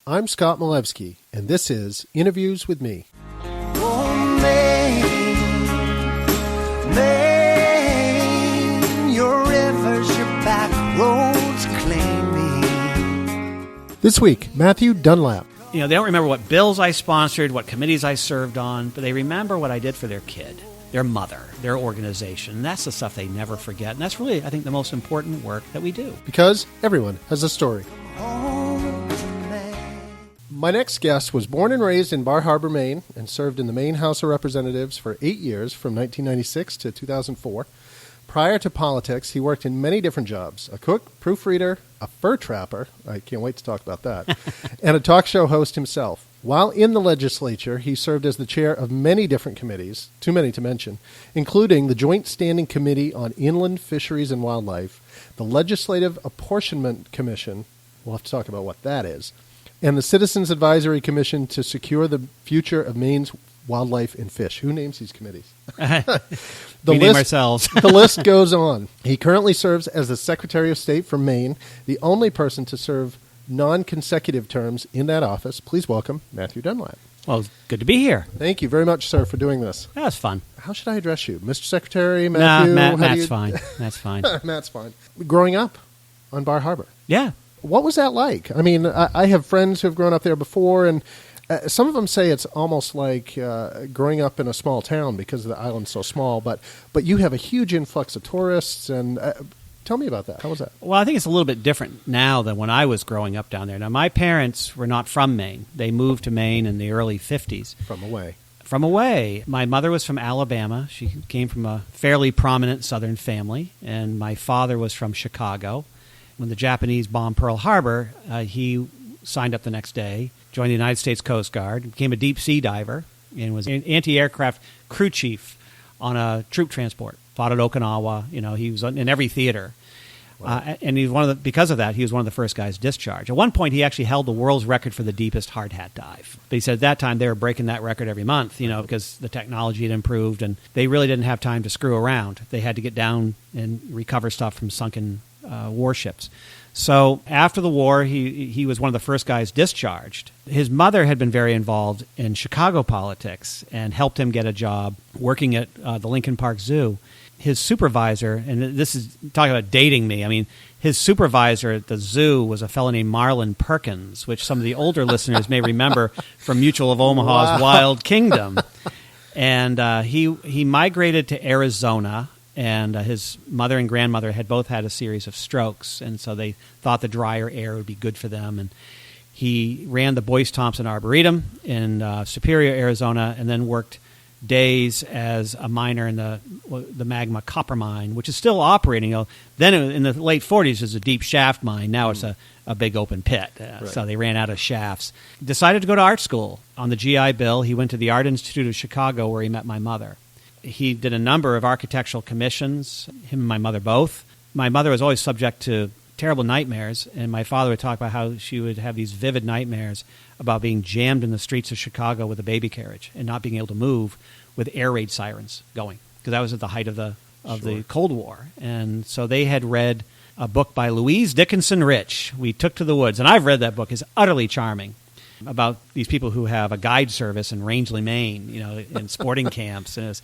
I'm Scott Malevsky, and this is Interviews with Me. Oh, Maine, your rivers, your back roads claim me. This week, Matthew Dunlap. You know, they don't remember what bills I sponsored, what committees I served on, but they remember what I did for their kid, their mother, their organization. And that's the stuff they never forget. And that's really, I think, the most important work that we do. Because everyone has a story. My next guest was born and raised in Bar Harbor, Maine, and served in the Maine House of Representatives for 8 years, from 1996 to 2004. Prior to politics, he worked in many different jobs: a cook, proofreader, a fur trapper — I can't wait to talk about that — and a talk show host himself. While in the legislature, he served as the chair of many different committees, too many to mention, including the Joint Standing Committee on Inland Fisheries and Wildlife, the Legislative Apportionment Commission — we'll have to talk about what that is — and the Citizens Advisory Commission to secure the future of Maine's wildlife and fish. Who names these committees? We name ourselves. The list goes on. He currently serves as the Secretary of State for Maine, the only person to serve non-consecutive terms in that office. Please welcome Matthew Dunlap. Well, it's good to be here. Thank you very much, sir, for doing this. That was fun. How should I address you? Mr. Secretary, Matthew? Matt's fine. That's fine. Matt's fine. Growing up on Bar Harbor. Yeah. What was that like? I mean, I have friends who have grown up there before, and some of them say it's almost like growing up in a small town because the island's so small, but you have a huge influx of tourists, and tell me about that. How was that? Well, I think it's a little bit different now than when I was growing up down there. Now, my parents were not from Maine. They moved to Maine in the early 50s. From away. My mother was from Alabama. She came from a fairly prominent Southern family, and my father was from Chicago. When the Japanese bombed Pearl Harbor, he signed up the next day, joined the United States Coast Guard, became a deep-sea diver, and was an anti-aircraft crew chief on a troop transport. Fought at Okinawa. You know, he was in every theater. Wow. And he was because of that, he was one of the first guys discharged. At one point, he actually held the world's record for the deepest hard hat dive. But he said at that time they were breaking that record every month, you know, because the technology had improved, and they really didn't have time to screw around. They had to get down and recover stuff from sunken warships. So after the war, he was one of the first guys discharged. His mother had been very involved in Chicago politics and helped him get a job working at the Lincoln Park Zoo. His supervisor, and this is talking about dating me, I mean, his supervisor at the zoo was a fellow named Marlon Perkins, which some of the older listeners may remember from Mutual of Omaha's Wild Kingdom. And he migrated to Arizona. And his mother and grandmother had both had a series of strokes, and so they thought the drier air would be good for them. And he ran the Boyce Thompson Arboretum in Superior, Arizona, and then worked days as a miner in the Magma copper mine, which is still operating. Then in the late 40s, it was a deep shaft mine. Now it's a big open pit. Right. So they ran out of shafts. Decided to go to art school. On the GI Bill, he went to the Art Institute of Chicago, where he met my mother. He did a number of architectural commissions, him and my mother both. My mother was always subject to terrible nightmares, and my father would talk about how she would have these vivid nightmares about being jammed in the streets of Chicago with a baby carriage and not being able to move with air raid sirens going, because that was at the height of the Cold War. And so they had read a book by Louise Dickinson Rich, We Took to the Woods, and I've read that book. It's utterly charming, about these people who have a guide service in Rangeley, Maine, you know, in sporting camps, and it's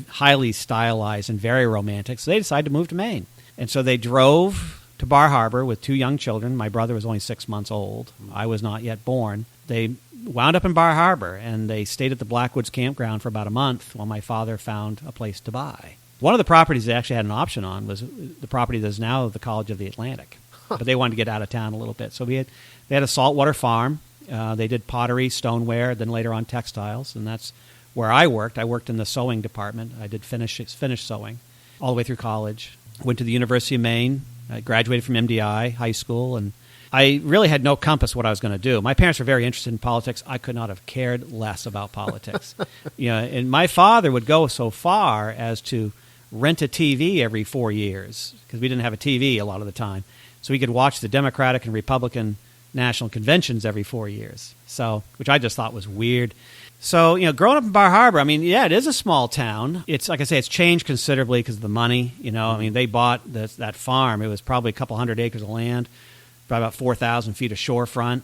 highly stylized and very romantic. So they decided to move to Maine. And so they drove to Bar Harbor with two young children. My brother was only 6 months old. I was not yet born. They wound up in Bar Harbor, and they stayed at the Blackwoods Campground for about a month while my father found a place to buy. One of the properties they actually had an option on was the property that is now the College of the Atlantic. But they wanted to get out of town a little bit. So they had a saltwater farm. They did pottery, stoneware, then later on textiles, and that's where I worked. I worked in the sewing department. I did finish sewing all the way through college. Went to the University of Maine. I graduated from MDI high school, and I really had no compass what I was going to do. My parents were very interested in politics. I could not have cared less about politics. And my father would go so far as to rent a TV every 4 years, because we didn't have a TV a lot of the time, so we could watch the Democratic and Republican national conventions every 4 years, so which I just thought was weird. So, growing up in Bar Harbor, I mean, yeah, it is a small town. It's, like I say, it's changed considerably because of the money. I mean, they bought that farm. It was probably a couple hundred acres of land probably about 4,000 feet of shorefront,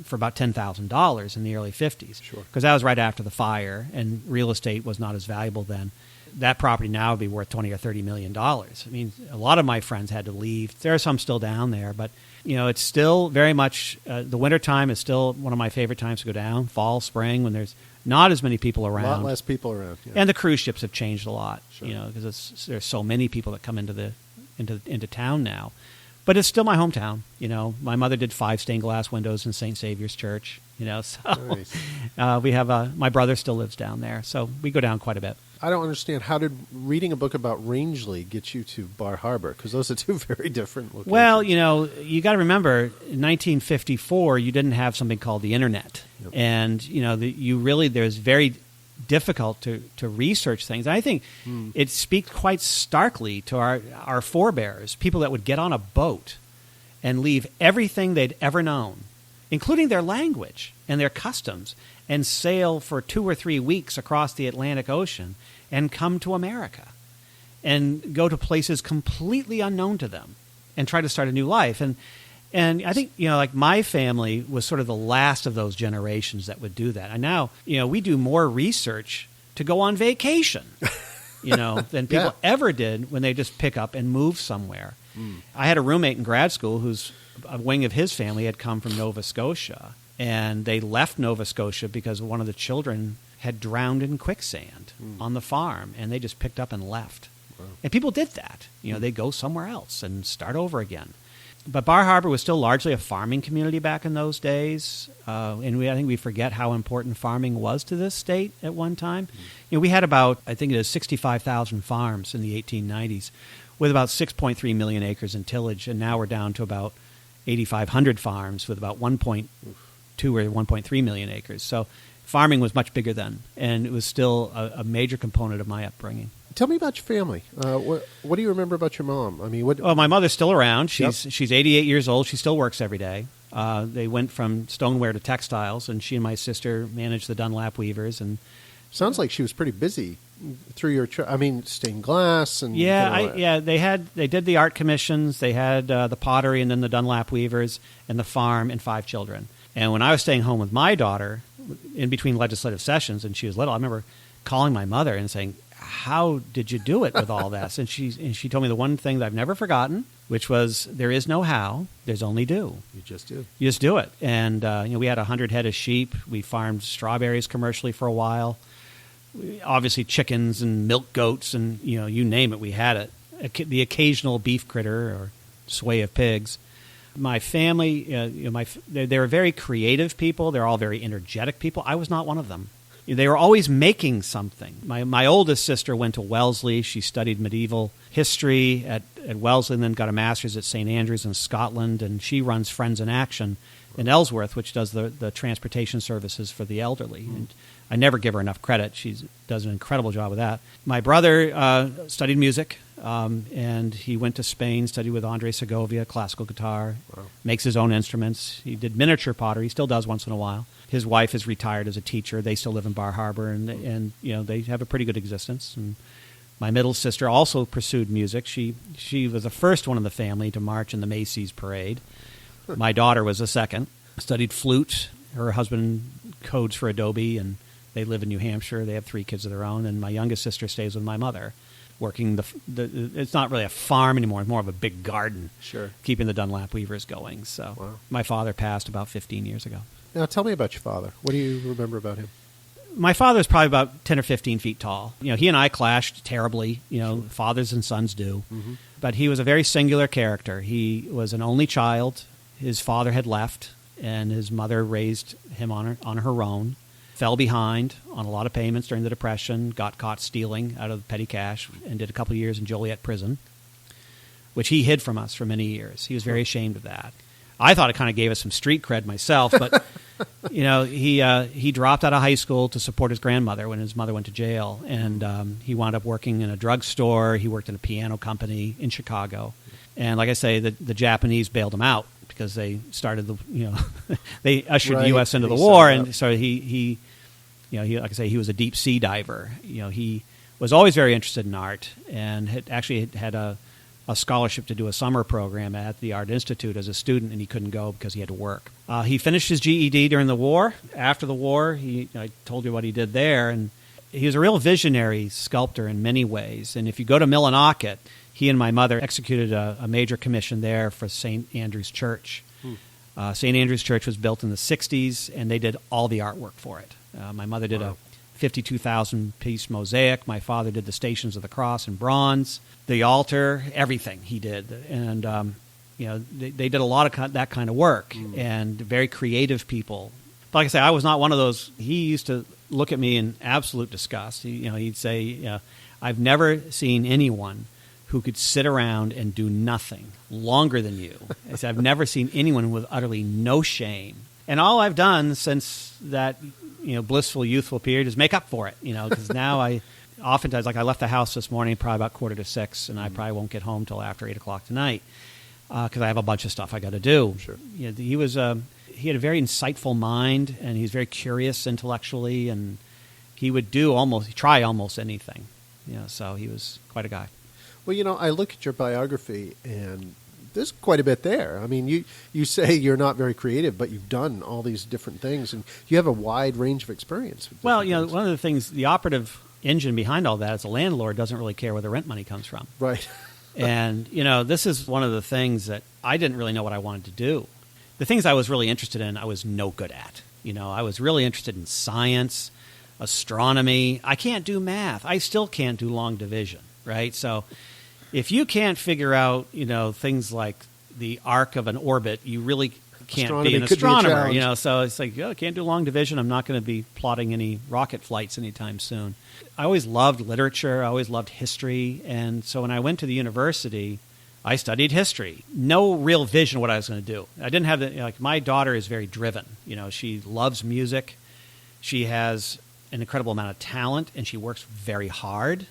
for about $10,000 in the early 50s. Sure. Because that was right after the fire, and real estate was not as valuable then. That property now would be worth $20 or $30 million. I mean, a lot of my friends had to leave. There are some still down there, but it's still very much the wintertime is still one of my favorite times to go down. Fall, spring, when there's not as many people around. A lot less people around. Yeah. And the cruise ships have changed a lot, Sure. because there's so many people that come into town now. But it's still my hometown. My mother did 5 stained glass windows in St. Saviour's Church. So Nice. we have my brother still lives down there, so we go down quite a bit. I don't understand. How did reading a book about Rangeley get you to Bar Harbor? Because those are two very different locations. Well, you got to remember, in 1954, you didn't have something called the internet, Yep. and there's very difficult to research things. And I think it speaks quite starkly to our forebears, people that would get on a boat and leave everything they'd ever known, including their language and their customs, and sail for 2 or 3 weeks across the Atlantic Ocean and come to America and go to places completely unknown to them and try to start a new life. And I think, like my family was sort of the last of those generations that would do that. And now, we do more research to go on vacation, than people ever did when they just pick up and move somewhere. I had a roommate in grad school who's a wing of his family had come from Nova Scotia, and they left Nova Scotia because one of the children had drowned in quicksand on the farm, and they just picked up and left. Wow. And people did that. They go somewhere else and start over again. But Bar Harbor was still largely a farming community back in those days, and I think we forget how important farming was to this state at one time. We had about, I think it is 65,000 farms in the 1890s, with about 6.3 million acres in tillage, and now we're down to about 8,500 farms with about 1.2 or 1.3 million acres. So farming was much bigger then, and it was still a major component of my upbringing. Tell me about your family. What do you remember about your mom? I mean, what? Well, my mother's still around. Yep. She's 88 years old. She still works every day. They went from stoneware to textiles, and she and my sister managed the Dunlap weavers. And Sounds like she was pretty busy through your. Stained glass and they did the art commissions. They had the pottery, and then the Dunlap weavers, and the farm, and 5 children. And when I was staying home with my daughter, in between legislative sessions, and she was little, I remember calling my mother and saying, "How did you do it with all this?" And she told me the one thing that I've never forgotten, which was, there is no how, there's only do. You just do. You just do it. And we had 100 head of sheep. We farmed strawberries commercially for a while. Obviously chickens and milk goats and you name it, we had it. The occasional beef critter or sway of pigs. My family, they were very creative people. They're all very energetic people. I was not one of them. They were always making something. My oldest sister went to Wellesley. She studied medieval history at Wellesley and then got a master's at St. Andrews in Scotland, and she runs Friends in Action in Ellsworth, which does the transportation services for the elderly. And I never give her enough credit. She does an incredible job with that. My brother studied music, and he went to Spain, studied with Andre Segovia, classical guitar, makes his own instruments. He did miniature pottery. He still does once in a while. His wife is retired as a teacher. They still live in Bar Harbor, and they have a pretty good existence. And my middle sister also pursued music. She was the first one in the family to march in the Macy's parade. My daughter was the second. Studied flute. Her husband codes for Adobe, and they live in New Hampshire. They have 3 kids of their own, and my youngest sister stays with my mother, working it's not really a farm anymore. It's more of a big garden. Sure. Keeping the Dunlap weavers going. So Wow. My father passed about 15 years ago. Now, tell me about your father. What do you remember about him? My father was probably about 10 or 15 feet tall. He and I clashed terribly. Fathers and sons do. Mm-hmm. But he was a very singular character. He was an only child. His father had left, and his mother raised him on her own. Fell behind on a lot of payments during the Depression, got caught stealing out of petty cash, and did a couple of years in Joliet prison, which he hid from us for many years. He was very ashamed of that. I thought it kind of gave us some street cred myself, but he dropped out of high school to support his grandmother when his mother went to jail, and he wound up working in a drugstore. He worked in a piano company in Chicago, and like I say, the Japanese bailed him out because they started they ushered the U.S. into the war, and so he like I say, he was a deep sea diver. He was always very interested in art, and had a a scholarship to do a summer program at the Art Institute as a student, and he couldn't go because he had to work. He finished his GED during the war. After the war, I told you what he did there, and he was a real visionary sculptor in many ways. And if you go to Millinocket, he and my mother executed a major commission there for St. Andrew's Church. St. Andrew's Church was built in the 60s, and they did all the artwork for it. My mother did a 52,000-piece mosaic. My father did the Stations of the Cross in bronze, the altar, everything he did. And, they did a lot of that kind of work, and very creative people. But like I say, I was not one of those. He used to look at me in absolute disgust. He'd say, I've never seen anyone who could sit around and do nothing longer than you. I said, I've never seen anyone with utterly no shame. And all I've done since that, blissful, youthful period is make up for it, because now I oftentimes, like I left the house this morning probably about 5:45, and I probably won't get home till after 8 o'clock tonight because I have a bunch of stuff I got to do. Sure. He had a very insightful mind, and he's very curious intellectually, and he would try almost anything. So he was quite a guy. Well, I look at your biography, and there's quite a bit there. I mean, you say you're not very creative, but you've done all these different things, and you have a wide range of experience. Well, one of the things, the operative engine behind all that is the landlord doesn't really care where the rent money comes from. Right. And, this is one of the things that I didn't really know what I wanted to do. The things I was really interested in, I was no good at. I was really interested in science, astronomy. I can't do math. I still can't do long division, right? So if you can't figure out, things like the arc of an orbit, you really can't be an astronomer. So it's like, I can't do long division. I'm not going to be plotting any rocket flights anytime soon. I always loved literature. I always loved history. And so when I went to the university, I studied history. No real vision of what I was going to do. I didn't have my daughter is very driven. She loves music. She has an incredible amount of talent, and she works very hard.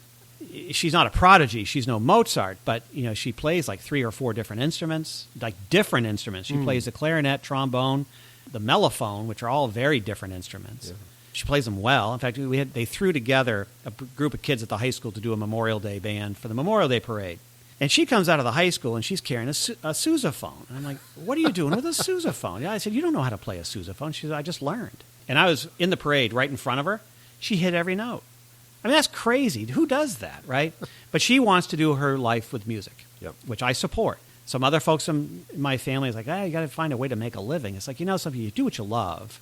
She's not a prodigy. She's no Mozart, but she plays like 3 or 4 different instruments, like different instruments. She plays the clarinet, trombone, the mellophone, which are all very different instruments. Yeah. She plays them well. In fact, they threw together a group of kids at the high school to do a Memorial Day band for the Memorial Day parade. And she comes out of the high school, and she's carrying a sousaphone. And I'm like, what are you doing with a sousaphone? Yeah, I said, you don't know how to play a sousaphone. She said, I just learned. And I was in the parade right in front of her. She hit every note. I mean, that's crazy. Who does that, right? But she wants to do her life with music, which I support. Some other folks in my family is like, you got to find a way to make a living. It's like, something you do what you love,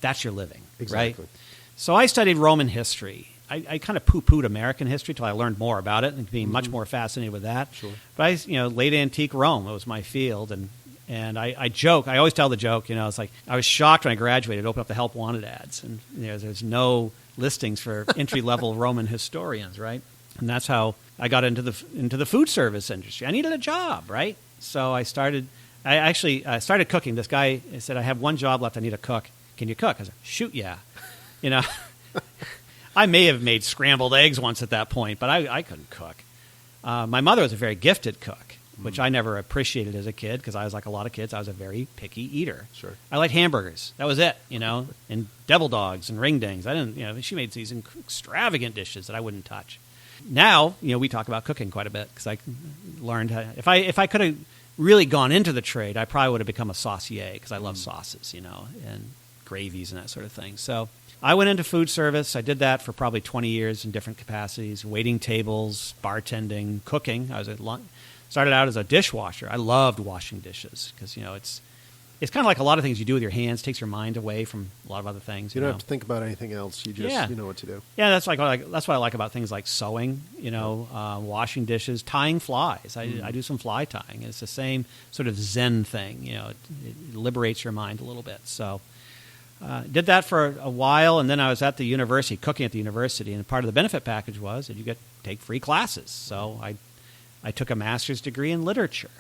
that's your living, exactly. Right? So I studied Roman history. I kind of poo-pooed American history until I learned more about it and being much more fascinated with that. Sure. But late antique Rome, it was my field, and I joke. I always tell the joke. It's like I was shocked when I graduated, opened up the help wanted ads, and there's no listings for entry-level Roman historians, right? And that's how I got into the food service industry. I needed a job, right? So I started cooking. This guy said, I have one job left. I need a cook. Can you cook? I said, shoot, yeah. I may have made scrambled eggs once at that point, but I couldn't cook. My mother was a very gifted cook, which I never appreciated as a kid because I was like a lot of kids. I was a very picky eater. Sure. I liked hamburgers. That was it, and devil dogs and ring dings. I didn't, she made these extravagant dishes that I wouldn't touch. Now, we talk about cooking quite a bit because I learned how, if I could have really gone into the trade, I probably would have become a saucier because I love sauces, and gravies and that sort of thing. So I went into food service. I did that for probably 20 years in different capacities, waiting tables, bartending, cooking. I started out as a dishwasher. I loved washing dishes because, it's kind of like a lot of things you do with your hands. Takes your mind away from a lot of other things. You don't have to think about anything else. You just you know what to do. Yeah, that's what I like about things like sewing, washing dishes, tying flies. I do some fly tying. It's the same sort of Zen thing. It liberates your mind a little bit. So did that for a while, and then I was at the university, cooking at the university, and part of the benefit package was that you get to take free classes. So I took a master's degree in literature.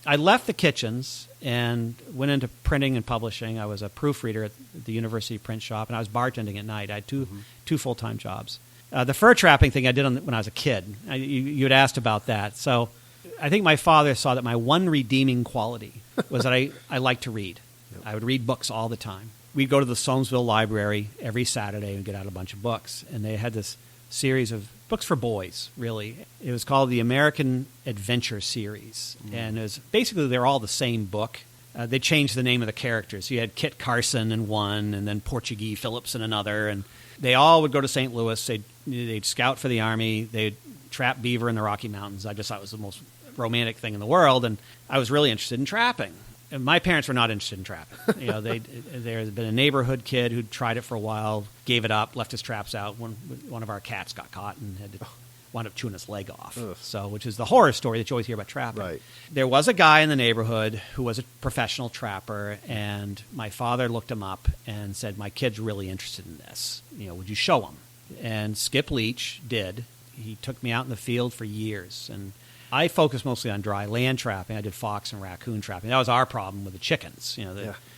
I left the kitchens and went into printing and publishing. I was a proofreader at the university print shop, and I was bartending at night. I had two full-time jobs. The fur trapping thing I did when I was a kid. You had asked about that. So I think my father saw that my one redeeming quality was that I liked to read. I would read books all the time. We'd go to the Soamesville Library every Saturday and get out a bunch of books. And they had this series of books for boys, really. It was called the American Adventure Series. And it was basically they're all the same book. They changed the name of the characters. You had Kit Carson in one, and then Portuguese Phillips in another. And they all would go to St. Louis. They'd scout for the Army. They'd trap beaver in the Rocky Mountains. I just thought it was the most romantic thing in the world. And I was really interested in trapping. And my parents were not interested in trapping. There had been a neighborhood kid who'd tried it for a while, gave it up, left his traps out. One of our cats got caught and had to wound up chewing his leg off. So, which is the horror story that you always hear about trapping. Right. There was a guy in the neighborhood who was a professional trapper, and my father looked him up and said, "My kid's really interested in this. Would you show him?" And Skip Leach did. He took me out in the field for years, and I focused mostly on dry land trapping. I did fox and raccoon trapping. That was our problem with the chickens.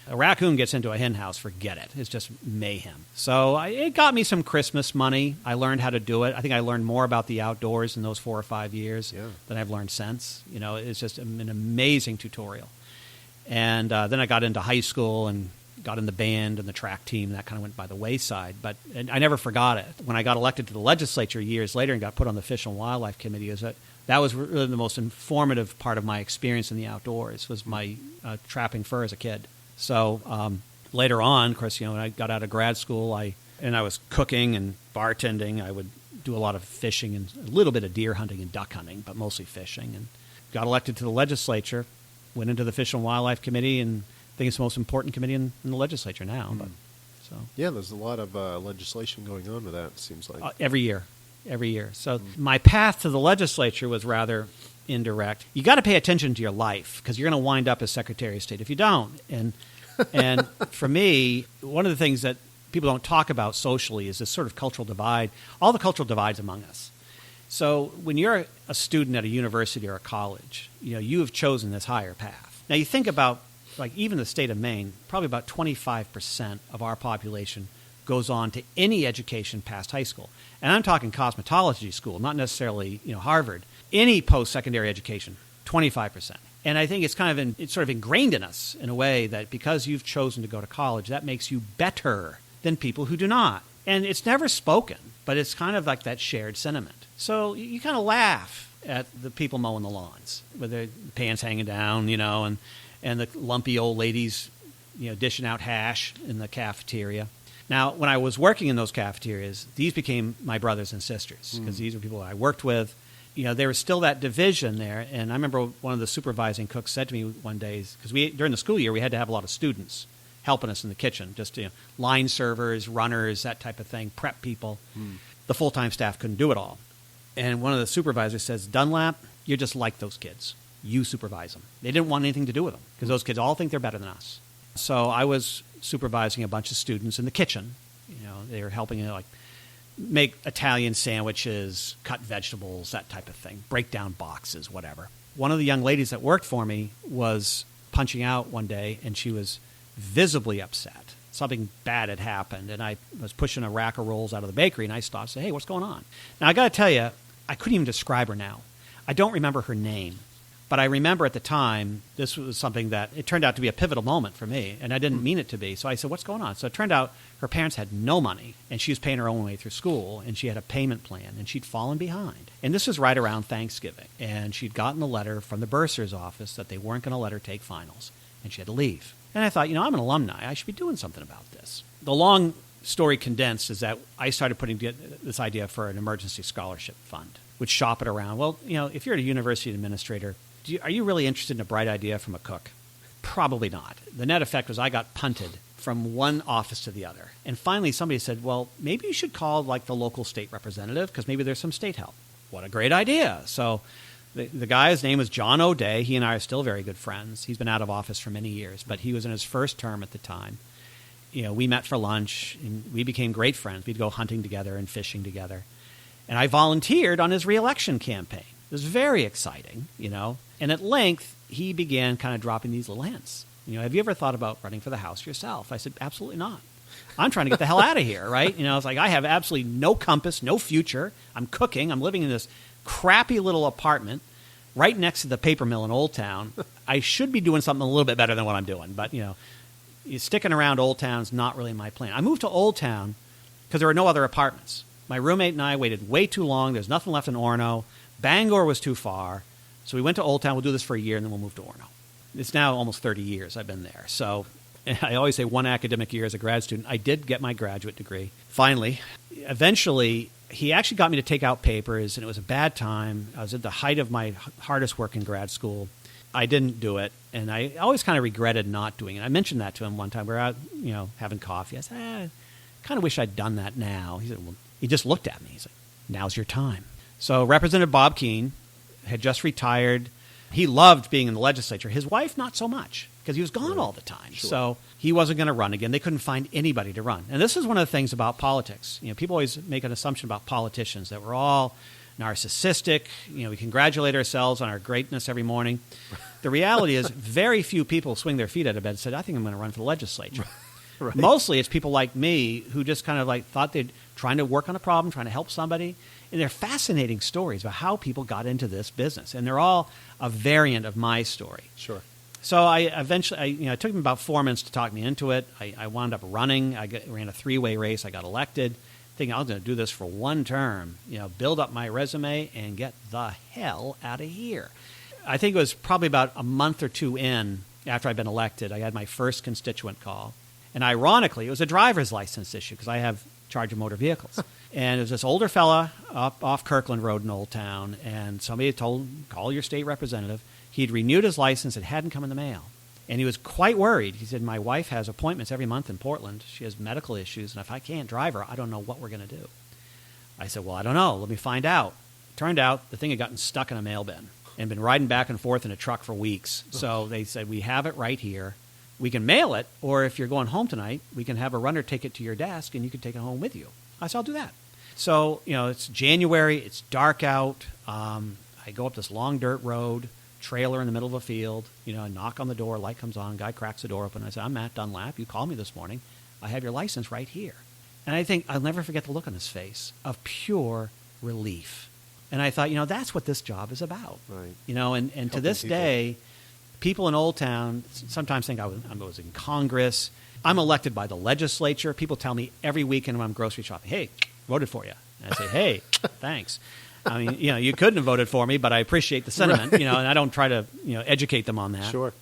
A raccoon gets into a hen house, forget it. It's just mayhem. So it got me some Christmas money. I learned how to do it. I think I learned more about the outdoors in those 4 or 5 years than I've learned since. It's just an amazing tutorial. And then I got into high school and got in the band and the track team, and that kind of went by the wayside. But I never forgot it. When I got elected to the legislature years later and got put on the Fish and Wildlife Committee, that was really the most informative part of my experience in the outdoors, was my trapping fur as a kid. So later on, of course, when I got out of grad school, I was cooking and bartending. I would do a lot of fishing and a little bit of deer hunting and duck hunting, but mostly fishing. And got elected to the legislature, went into the Fish and Wildlife Committee, and I think it's the most important committee in the legislature now. But yeah, there's a lot of legislation going on with that, it seems like. Every year. So my path to the legislature was rather indirect. You got to pay attention to your life, because you're going to wind up as Secretary of State if you don't. And for me, one of the things that people don't talk about socially is this sort of cultural divide, all the cultural divides among us. So when you're a student at a university or a college, you have chosen this higher path. Now you think about, like, even the state of Maine, probably about 25% of our population goes on to any education past high school. And I'm talking cosmetology school, not necessarily Harvard. Any post-secondary education, 25%. And I think it's it's sort of ingrained in us in a way that because you've chosen to go to college, that makes you better than people who do not. And it's never spoken, but it's kind of like that shared sentiment. So you kind of laugh at the people mowing the lawns with their pants hanging down, and the lumpy old ladies, dishing out hash in the cafeteria. Now, when I was working in those cafeterias, these became my brothers and sisters, because these were people I worked with. There was still that division there. And I remember one of the supervising cooks said to me one day, because during the school year, we had to have a lot of students helping us in the kitchen, just line servers, runners, that type of thing, prep people. The full-time staff couldn't do it all. And one of the supervisors says, "Dunlap, you're just like those kids. You supervise them." They didn't want anything to do with them, because those kids all think they're better than us. So I was supervising a bunch of students in the kitchen. They were helping make Italian sandwiches, cut vegetables, that type of thing, break down boxes, whatever. One of the young ladies that worked for me was punching out one day, and she was visibly upset. Something bad had happened, and I was pushing a rack of rolls out of the bakery, and I stopped and said, "Hey, what's going on?" Now, I got to tell you, I couldn't even describe her now. I don't remember her name. But I remember at the time, this was something that it turned out to be a pivotal moment for me, and I didn't mean it to be. So I said, "What's going on?" So it turned out her parents had no money, and she was paying her own way through school, and she had a payment plan, and she'd fallen behind. And this was right around Thanksgiving, and she'd gotten a letter from the bursar's office that they weren't going to let her take finals, and she had to leave. And I thought, I'm an alumni. I should be doing something about this. The long story condensed is that I started putting this idea for an emergency scholarship fund, would shop it around. Well, if you're a university administrator, are you really interested in a bright idea from a cook? Probably not. The net effect was I got punted from one office to the other. And finally somebody said, "Well, maybe you should call the local state representative, because maybe there's some state help." What a great idea. So the guy's name was John O'Day. He and I are still very good friends. He's been out of office for many years, but he was in his first term at the time. We met for lunch, and we became great friends. We'd go hunting together and fishing together. And I volunteered on his reelection campaign. It was very exciting, And at length, he began kind of dropping these little hints. "Have you ever thought about running for the House yourself?" I said, "Absolutely not. I'm trying to get the hell out of here," right? It's like I have absolutely no compass, no future. I'm cooking. I'm living in this crappy little apartment right next to the paper mill in Old Town. I should be doing something a little bit better than what I'm doing. But, sticking around Old Town's not really my plan. I moved to Old Town because there were no other apartments. My roommate and I waited way too long. There's nothing left in Orono. Bangor was too far. So we went to Old Town. We'll do this for a year, and then we'll move to Orono. It's now almost 30 years I've been there. So I always say one academic year as a grad student. I did get my graduate degree, finally. Eventually, he actually got me to take out papers, and it was a bad time. I was at the height of my hardest work in grad school. I didn't do it, and I always kind of regretted not doing it. I mentioned that to him one time. We were out, having coffee. I said, I kind of wish I'd done that now. He said, well, he just looked at me. He's like, now's your time. So Representative Bob Keene had just retired. He loved being in the legislature. His wife, not so much, because he was gone all the time. Sure. So he wasn't going to run again. They couldn't find anybody to run. And this is one of the things about politics. People always make an assumption about politicians, that we're all narcissistic. We congratulate ourselves on our greatness every morning. The reality is very few people swing their feet out of bed and said, I think I'm going to run for the legislature. Right. Mostly it's people like me who just kind of thought they'd trying to work on a problem, trying to help somebody. And they're fascinating stories about how people got into this business. And they're all a variant of my story. Sure. So I eventually, it took me about 4 months to talk me into it. I wound up running. Ran a 3-way race. I got elected, thinking I was going to do this for one term, build up my resume and get the hell out of here. I think it was probably about a month or two in after I'd been elected, I had my first constituent call. And ironically, it was a driver's license issue because I have charge of motor vehicles. And it was this older fella up off Kirkland Road in Old Town, and somebody had told him, call your state representative. He'd renewed his license. It hadn't come in the mail. And he was quite worried. He said, my wife has appointments every month in Portland. She has medical issues, and if I can't drive her, I don't know what we're going to do. I said, well, I don't know. Let me find out. Turned out the thing had gotten stuck in a mail bin and been riding back and forth in a truck for weeks. So they said, we have it right here. We can mail it, or if you're going home tonight, we can have a runner take it to your desk, and you can take it home with you. I said, I'll do that. So, it's January. It's dark out. I go up this long dirt road, trailer in the middle of a field. I knock on the door. Light comes on. Guy cracks the door open. I say, I'm Matt Dunlap. You called me this morning. I have your license right here. And I think I'll never forget the look on his face of pure relief. And I thought, that's what this job is about. Right. And to this day, people in Old Town sometimes think I was in Congress. I'm elected by the legislature. People tell me every weekend when I'm grocery shopping, hey, voted for you. And I say, hey, thanks. I mean, you couldn't have voted for me, but I appreciate the sentiment, Right. and I don't try to, educate them on that. Sure.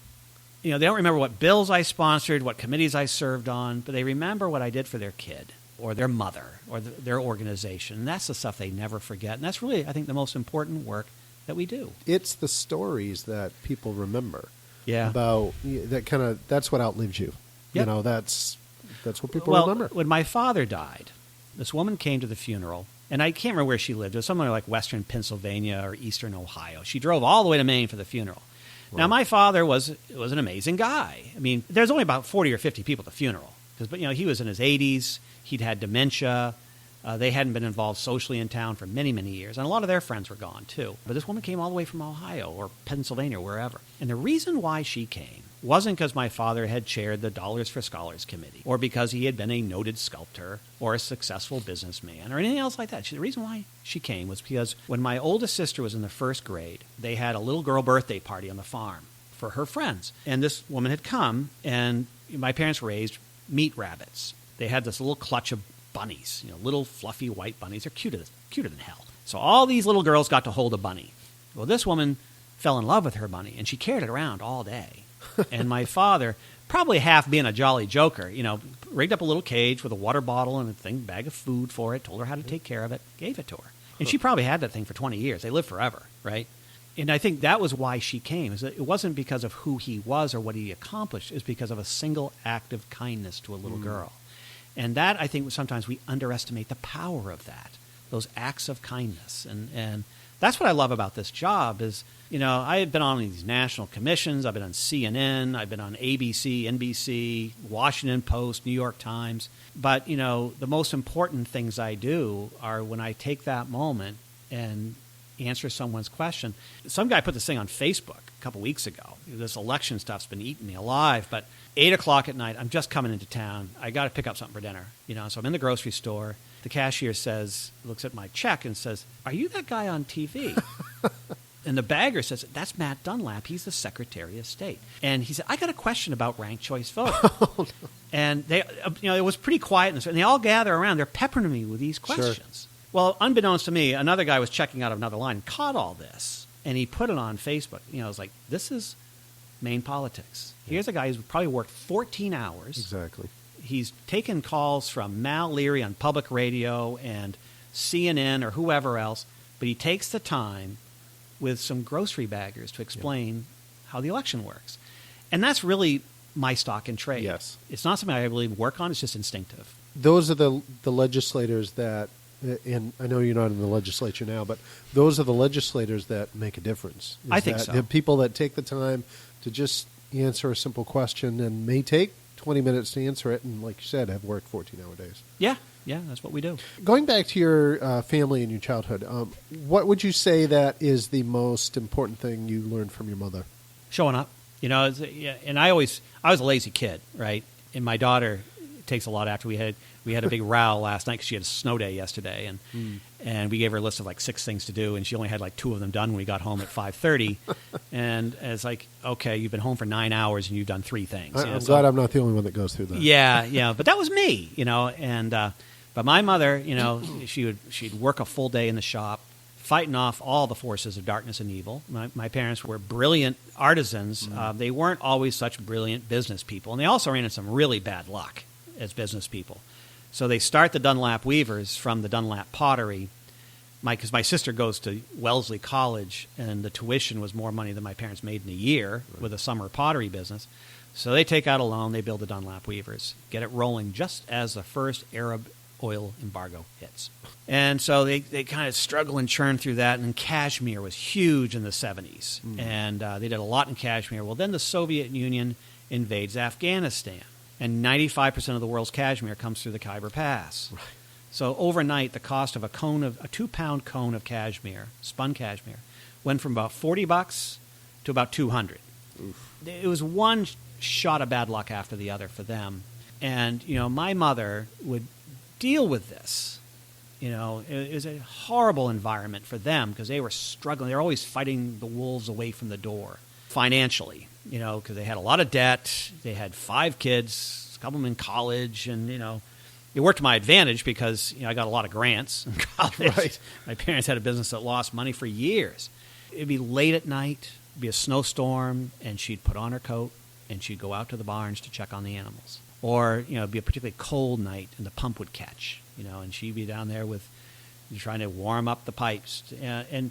They don't remember what bills I sponsored, what committees I served on, but they remember what I did for their kid or their mother or their organization. And that's the stuff they never forget. And that's really, I think, the most important work that we do. It's the stories that people remember. Yeah. About that's what outlives you. Yep. That's what people Well, remember. when my father died, this woman came to the funeral, and I can't remember where she lived. It was somewhere like western Pennsylvania or eastern Ohio. She drove all the way to Maine for the funeral. Wow. Now, my father was an amazing guy. I mean, there's only about 40 or 50 people at the funeral. But he was in his 80s. He'd had dementia. They hadn't been involved socially in town for many, many years. And a lot of their friends were gone, too. But this woman came all the way from Ohio or Pennsylvania or wherever. And the reason why she came wasn't because my father had chaired the Dollars for Scholars Committee or because he had been a noted sculptor or a successful businessman or anything else like that. The reason why she came was because when my oldest sister was in the first grade, they had a little girl birthday party on the farm for her friends. And this woman had come, and my parents raised meat rabbits. They had this little clutch of bunnies, little fluffy white bunnies. They're cuter than hell. So all these little girls got to hold a bunny. Well, this woman fell in love with her bunny, and she carried it around all day. And my father, probably half being a jolly joker, rigged up a little cage with a water bottle and a bag of food for it, told her how to take care of it, gave it to her. And she probably had that thing for 20 years. They live forever, right? And I think that was why she came. It wasn't because of who he was or what he accomplished. It was because of a single act of kindness to a little girl. And that, I think, sometimes we underestimate the power of that, those acts of kindness. And that's what I love about this job is, I had been on these national commissions. I've been on CNN. I've been on ABC, NBC, Washington Post, New York Times. But, the most important things I do are when I take that moment and answer someone's question. Some guy put this thing on Facebook a couple weeks ago. This election stuff's been eating me alive, but 8 o'clock at night, I'm just coming into town. I got to pick up something for dinner. So I'm in the grocery store. The cashier looks at my check and says, are you that guy on TV? And the bagger says, that's Matt Dunlap. He's the Secretary of State. And he said, I got a question about ranked choice voting. Oh, no. And they, it was pretty quiet. And they all gather around. They're peppering me with these questions. Sure. Well, unbeknownst to me, another guy was checking out another line, caught all this, and he put it on Facebook. You know, I was like, this is Maine politics. Here's a guy who's probably worked 14 hours. Exactly. He's taken calls from Mal Leary on public radio and CNN or whoever else, but he takes the time with some grocery baggers to explain how the election works. And that's really my stock in trade. Yes. It's not something I really work on. It's just instinctive. Those are the legislators that, and I know you're not in the legislature now, but those are the legislators that make a difference. I think so. The people that take the time to just answer a simple question and may take 20 minutes to answer it, and like you said, have worked 14-hour days. Yeah, that's what we do. Going back to your family and your childhood, what would you say that is the most important thing you learned from your mother? Showing up. You know, and I was a lazy kid, right? And my daughter takes a lot after we had a big row last night because she had a snow day yesterday, and we gave her a list of like 6 things to do, and she only had like 2 of them done when we got home at 5:30. And it's like, okay, you've been home for 9 hours and you've done 3 things. I'm glad I'm not the only one that goes through that. Yeah, but that was me, you know. And but my mother, you know, she'd work a full day in the shop, fighting off all the forces of darkness and evil. My parents were brilliant artisans. They weren't always such brilliant business people, and they also ran into some really bad luck as business people. So they start the Dunlap Weavers from the Dunlap pottery. Because my sister goes to Wellesley College, and the tuition was more money than my parents made in a year with a summer pottery business. So they take out a loan, they build the Dunlap Weavers, get it rolling just as the first Arab oil embargo hits. And so they kind of struggle and churn through that, and Kashmir was huge in the 70s. And they did a lot in Kashmir. Well, then the Soviet Union invades Afghanistan, and 95% of the world's cashmere comes through the Khyber Pass. Right. So overnight, the cost of a 2-pound cone of cashmere, spun cashmere, went from about $40 to about $200. Oof. It was one shot of bad luck after the other for them. And, you know, my mother would deal with this. You know, it was a horrible environment for them because they were struggling. They were always fighting the wolves away from the door financially, you know, because they had a lot of debt. They had 5 kids, a couple of them in college, and, you know, it worked to my advantage because, you know, I got a lot of grants in college. Right. My parents had a business that lost money for years. It'd be late at night, it'd be a snowstorm, and she'd put on her coat, and she'd go out to the barns to check on the animals. Or, you know, it'd be a particularly cold night, and the pump would catch, you know, and she'd be down there with trying to warm up the pipes. And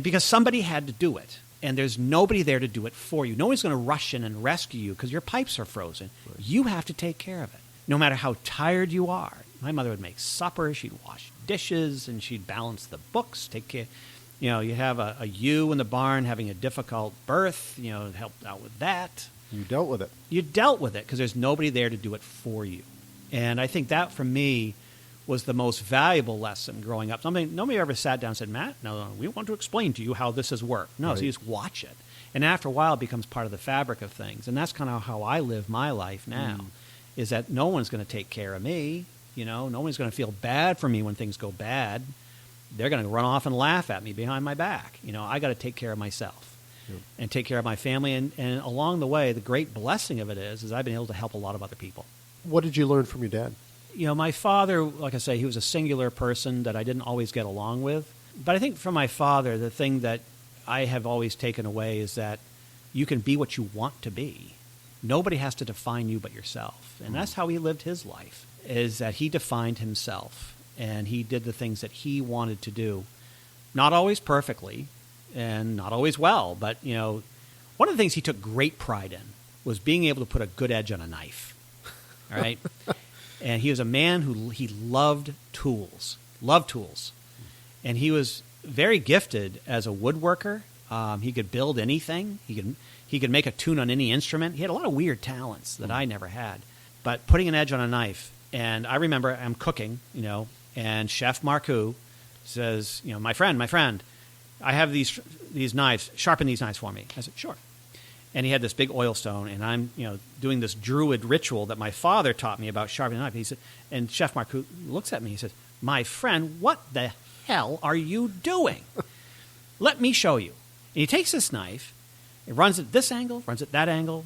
because somebody had to do it, and there's nobody there to do it for you. Nobody's going to rush in and rescue you because your pipes are frozen. Right. You have to take care of it, no matter how tired you are. My mother would make supper, she'd wash dishes, and she'd balance the books, take care. You know, you have a ewe in the barn having a difficult birth, you know, helped out with that. You dealt with it. You dealt with it because there's nobody there to do it for you. And I think that, for me, was the most valuable lesson growing up. Nobody ever sat down and said, Matt, no, we want to explain to you how this has worked. No, right. So you just watch it. And after a while, it becomes part of the fabric of things. And that's kind of how I live my life now, is that no one's going to take care of me. You know, no one's going to feel bad for me when things go bad. They're going to run off and laugh at me behind my back. You know, I got to take care of myself. Yep. And take care of my family. And along the way, the great blessing of it is I've been able to help a lot of other people. What did you learn from your dad? You know, my father, like I say, he was a singular person that I didn't always get along with. But I think from my father, the thing that I have always taken away is that you can be what you want to be. Nobody has to define you but yourself. And that's how he lived his life, is that he defined himself. And he did the things that he wanted to do. Not always perfectly, and not always well. But, you know, one of the things he took great pride in was being able to put a good edge on a knife. All right? And he was a man who he loved tools. And he was very gifted as a woodworker. He could build anything. He could make a tune on any instrument. He had a lot of weird talents that I never had. But putting an edge on a knife, and I remember I'm cooking, you know, and Chef Marcoux says, you know, my friend, I have these knives. Sharpen these knives for me. I said, sure. And he had this big oil stone, and I'm, you know, doing this druid ritual that my father taught me about sharpening a knife. He said, and Chef Marcoux looks at me. He says, "My friend, what the hell are you doing? Let me show you." And he takes this knife, it runs at this angle, runs at that angle,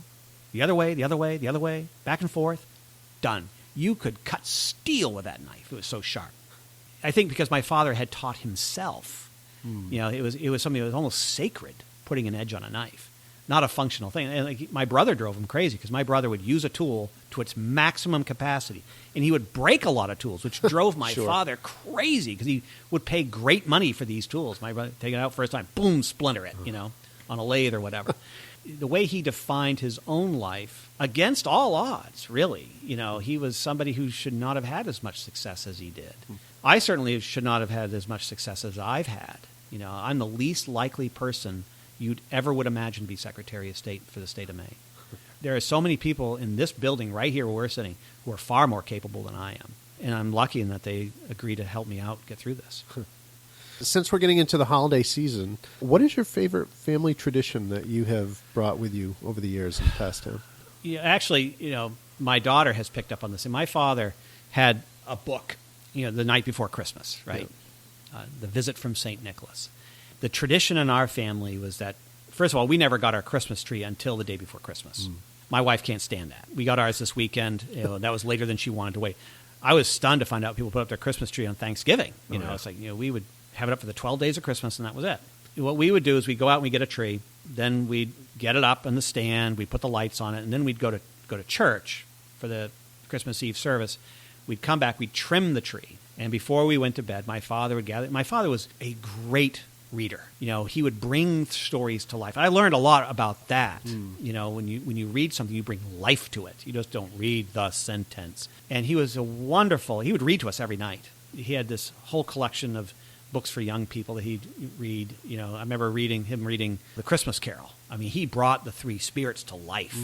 the other way, back and forth. Done. You could cut steel with that knife. It was so sharp. I think because my father had taught himself, it was something that was almost sacred, putting an edge on a knife, not a functional thing. And like, my brother drove him crazy because my brother would use a tool to its maximum capacity, and he would break a lot of tools, which drove my father crazy because he would pay great money for these tools. My brother take it out first time, boom, splinter it, on a lathe or whatever. The way he defined his own life against all odds, really, he was somebody who should not have had as much success as he did. I certainly should not have had as much success as I've had. I'm the least likely person you'd ever would imagine to be Secretary of State for the state of Maine. There are so many people in this building right here where we're sitting who are far more capable than I am. And I'm lucky in that they agree to help me out get through this. Since we're getting into the holiday season, what is your favorite family tradition that you have brought with you over the years and passed down? Yeah, actually, my daughter has picked up on this. And my father had a book, the night before Christmas, right? Yeah. The Visit from St. Nicholas. The tradition in our family was that, first of all, we never got our Christmas tree until the day before Christmas. My wife can't stand that. We got ours this weekend. That was later than she wanted to wait. I was stunned to find out people put up their Christmas tree on Thanksgiving. It's like, we would have it up for the 12 days of Christmas, and that was it. What we would do is we'd go out and we'd get a tree. Then we'd get it up in the stand. We'd put the lights on it, and then we'd go to church for the Christmas Eve service. We'd come back. We'd trim the tree. And before we went to bed, my father would gather. My father was a great reader. He would bring stories to life. I learned a lot about that. When you read something, you bring life to it. You just don't read the sentence. And he was he would read to us every night. He had this whole collection of books for young people that he'd read. I remember him reading The Christmas Carol. I mean, he brought the three spirits to life.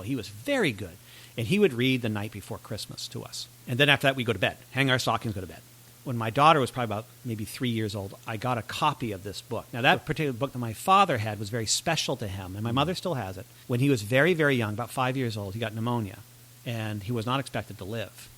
He was very good. And he would read the night before Christmas to us. And then after that, we'd go to bed, hang our stockings, go to bed. When my daughter was probably about maybe 3 years old, I got a copy of this book. Now, that particular book that my father had was very special to him, and my mother still has it. When he was very, very young, about 5 years old, he got pneumonia, and he was not expected to live.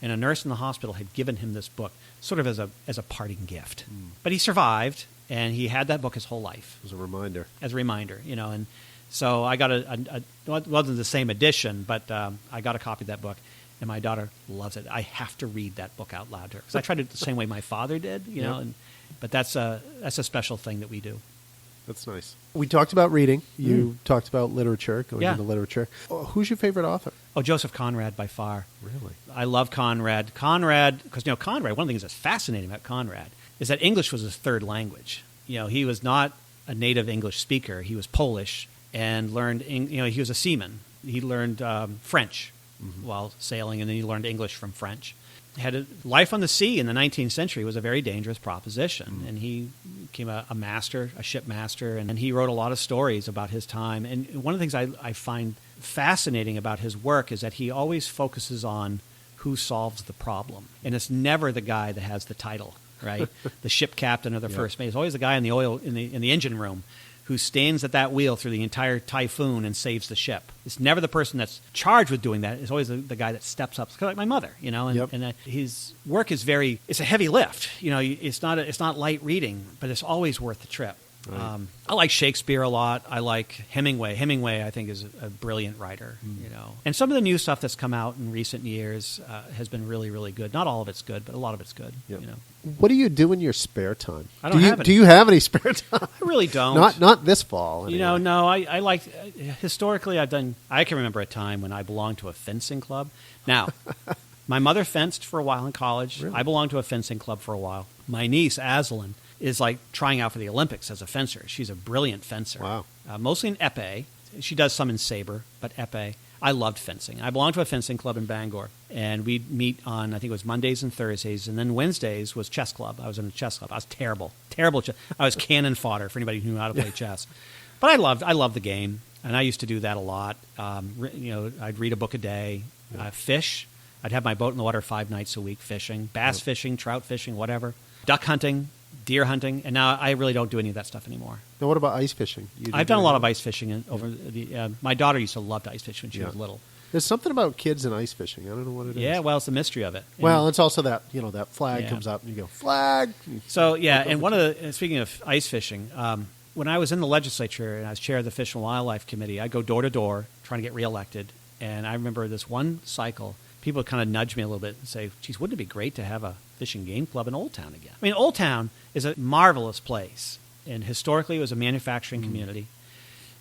And a nurse in the hospital had given him this book sort of as a parting gift. But he survived, and he had that book his whole life. As a reminder. And so I got it wasn't the same edition, but I got a copy of that book. And my daughter loves it. I have to read that book out loud to her because I tried to do it the same way my father did, But that's a special thing that we do. That's nice. We talked about reading. You talked about literature, going into literature. Who's your favorite author? Oh, Joseph Conrad by far. Really? I love Conrad. Conrad, because Conrad. One of the things that's fascinating about Conrad is that English was his third language. He was not a native English speaker. He was Polish and learned. He was a seaman. He learned French while sailing, and then he learned English from French. Life on the sea in the 19th century was a very dangerous proposition, and he became a master, a ship master, and he wrote a lot of stories about his time. And one of the things I find fascinating about his work is that he always focuses on who solves the problem, and it's never the guy that has the title, right? The ship captain or the first mate. It's always the guy in the engine room who stands at that wheel through the entire typhoon and saves the ship. It's never the person that's charged with doing that. It's always the guy that steps up. It's kind of like my mother, and his work is it's a heavy lift. It's not light reading, but it's always worth the trip. Right. I like Shakespeare a lot. I like Hemingway. Hemingway, I think, is a brilliant writer. And some of the new stuff that's come out in recent years has been really, really good. Not all of it's good, but a lot of it's good. Yep. What do you do in your spare time? I don't have any. Do you have any spare time? I really don't. Not this fall. Anyway. No. I like historically. I can remember a time when I belonged to a fencing club. Now, my mother fenced for a while in college. Really? I belonged to a fencing club for a while. My niece Aslan is like trying out for the Olympics as a fencer. She's a brilliant fencer. Wow. Mostly in épée. She does some in saber, but épée. I loved fencing. I belonged to a fencing club in Bangor, and we'd meet on, I think it was Mondays and Thursdays, and then Wednesdays was chess club. I was in a chess club. I was terrible. I was cannon fodder for anybody who knew how to play chess. But I loved the game, and I used to do that a lot. I'd read a book a day, fish. I'd have my boat in the water 5 nights a week fishing, bass fishing, trout fishing, whatever, duck hunting, deer hunting, and now I really don't do any of that stuff anymore. Now, what about ice fishing? I've done a lot of ice fishing my daughter used to love to ice fish when she was little. There's something about kids and ice fishing. I don't know what it is. Yeah, well, it's the mystery of it. Well, it's also that that flag comes up and you go flag. So and speaking of ice fishing, when I was in the legislature and I was chair of the Fish and Wildlife Committee, I'd go door to door trying to get reelected. And I remember this one cycle, people would kind of nudge me a little bit and say, "Geez, wouldn't it be great to have a Fish and Game Club in Old Town again. I mean, Old Town is a marvelous place, and historically it was a manufacturing community.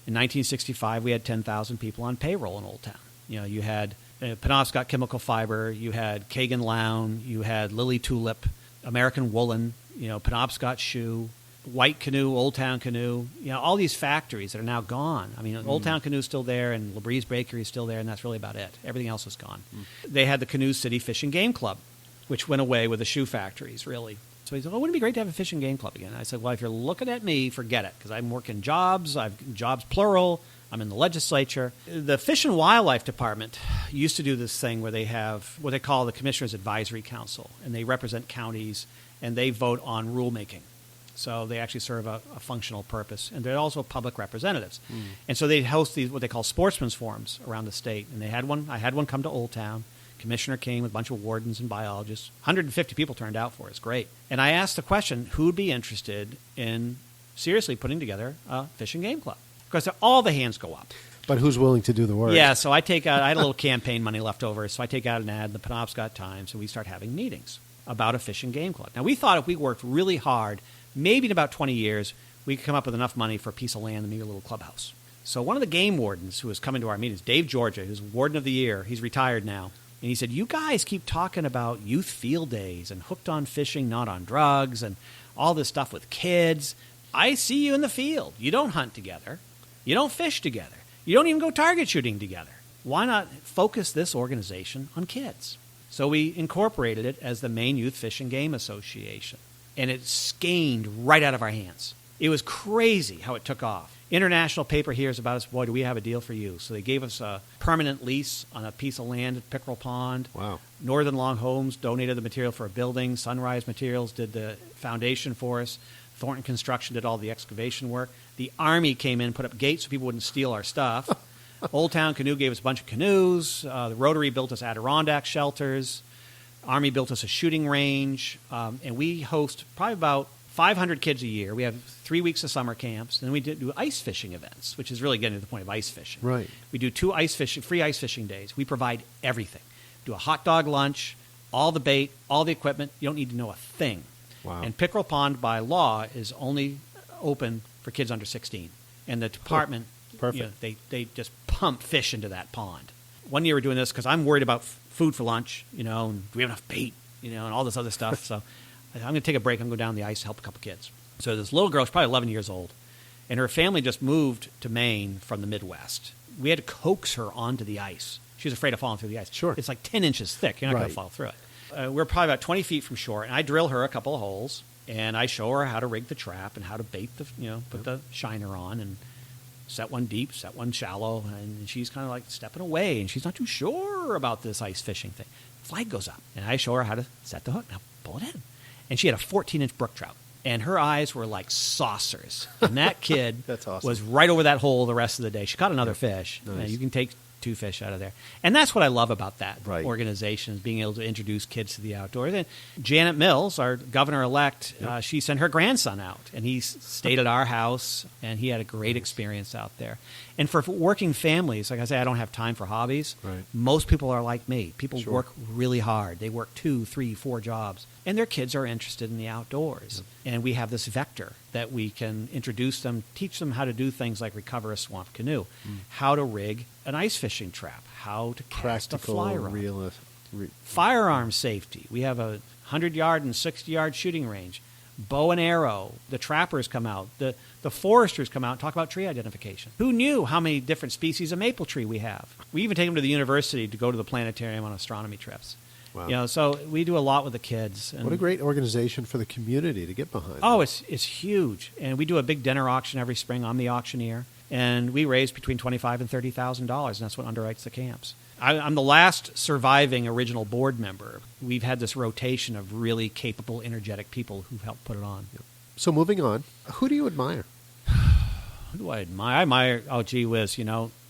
In 1965, we had 10,000 people on payroll in Old Town. You know, you had Penobscot Chemical Fiber, you had Kagan Lown, you had Lily Tulip, American Woolen, you know, Penobscot Shoe, White Canoe, Old Town Canoe, you know, all these factories that are now gone. I mean, Old Town Canoe is still there, and LaBrie's Bakery is still there, and that's really about it. Everything else is gone. They had the Canoe City Fish and Game Club, which went away with the shoe factories, really. So he said, wouldn't it be great to have a fish and game club again? And I said, well, if you're looking at me, forget it, because I'm working jobs. I've jobs plural. I'm in the legislature. The Fish and Wildlife Department used to do this thing where they have what they call the Commissioners Advisory Council, and they represent counties, and they vote on rulemaking. So they actually serve a functional purpose, and they're also public representatives. And so they host these what they call sportsmen's forums around the state. And they had one. I had one come to Old Town. Commissioner came with a bunch of wardens and biologists. 150 people turned out for it. It's great. And I asked the question, who would be interested in seriously putting together a fish and game club? Because all the hands go up. But who's willing to do the work? Yeah, so I had a little campaign money left over, so I take out an ad in the Penobscot Times, and we start having meetings about a fish and game club. Now, we thought if we worked really hard, maybe in about 20 years, we could come up with enough money for a piece of land and maybe a little clubhouse. So one of the game wardens who was coming to our meetings, Dave Georgia, who's Warden of the Year, he's retired now, and he said, you guys keep talking about youth field days and hooked on fishing, not on drugs, and all this stuff with kids. I see you in the field. You don't hunt together. You don't fish together. You don't even go target shooting together. Why not focus this organization on kids? So we incorporated it as the Maine Youth Fish and Game Association, and it skeined right out of our hands. It was crazy how it took off. International paper hears about us, boy, do we have a deal for you. So they gave us a permanent lease on a piece of land at Pickerel Pond. Wow. Northern Long Homes donated the material for a building. Sunrise Materials did the foundation for us. Thornton Construction did all the excavation work. The Army came in and put up gates so people wouldn't steal our stuff. Old Town Canoe gave us a bunch of canoes. The Rotary built us Adirondack shelters. Army built us a shooting range. And we host probably about 500 kids a year. We have 3 weeks of summer camps. And we do ice fishing events, which is really getting to the point of ice fishing. Right. We do free ice fishing days. We provide everything. Do a hot dog lunch, all the bait, all the equipment. You don't need to know a thing. Wow. And Pickerel Pond, by law, is only open for kids under 16. And the department, Perfect. they just pump fish into that pond. One year we're doing this because I'm worried about food for lunch, and do we have enough bait, and all this other stuff. So I'm going to take a break. I'm going to go down the ice to help a couple kids. So this little girl, she's probably 11 years old, and her family just moved to Maine from the Midwest. We had to coax her onto the ice. She was afraid of falling through the ice. Sure. It's like 10 inches thick. You're not going to fall through it. We're probably about 20 feet from shore, and I drill her a couple of holes, and I show her how to rig the trap and how to bait put the shiner on and set one deep, set one shallow, and she's kind of like stepping away, and she's not too sure about this ice fishing thing. Flag goes up, and I show her how to set the hook. Now pull it in. And she had a 14-inch brook trout, and her eyes were like saucers. And that kid That's awesome. was right over that hole the rest of the day. She caught another fish. Nice. You can take 2 fish out of there. And that's what I love about that Right. organization, is being able to introduce kids to the outdoors. And Janet Mills, our governor-elect, she sent her grandson out, and he stayed at our house, and he had a great experience out there. And for working families, like I say, I don't have time for hobbies. Right. Most people are like me. People Sure. work really hard. They work 2, 3, 4 jobs, and their kids are interested in the outdoors. And we have this vector that we can introduce them, teach them how to do things like recover a swamp canoe, how to rig an ice fishing trap, how to cast a Practical, fly rod, real. firearm safety. We have a 100-yard and 60-yard shooting range, bow and arrow. The trappers come out. The foresters come out and talk about tree identification. Who knew how many different species of maple tree we have? We even take them to the university to go to the planetarium on astronomy trips. Wow. So we do a lot with the kids. And What a great organization for the community to get behind. Oh, it's huge. And we do a big dinner auction every spring. I'm the auctioneer. And we raise between $25,000 and $30,000, and that's what underwrites the camps. I'm the last surviving original board member. We've had this rotation of really capable, energetic people who've helped put it on. So moving on, who do you admire? Who do I admire? I admire, oh, gee whiz,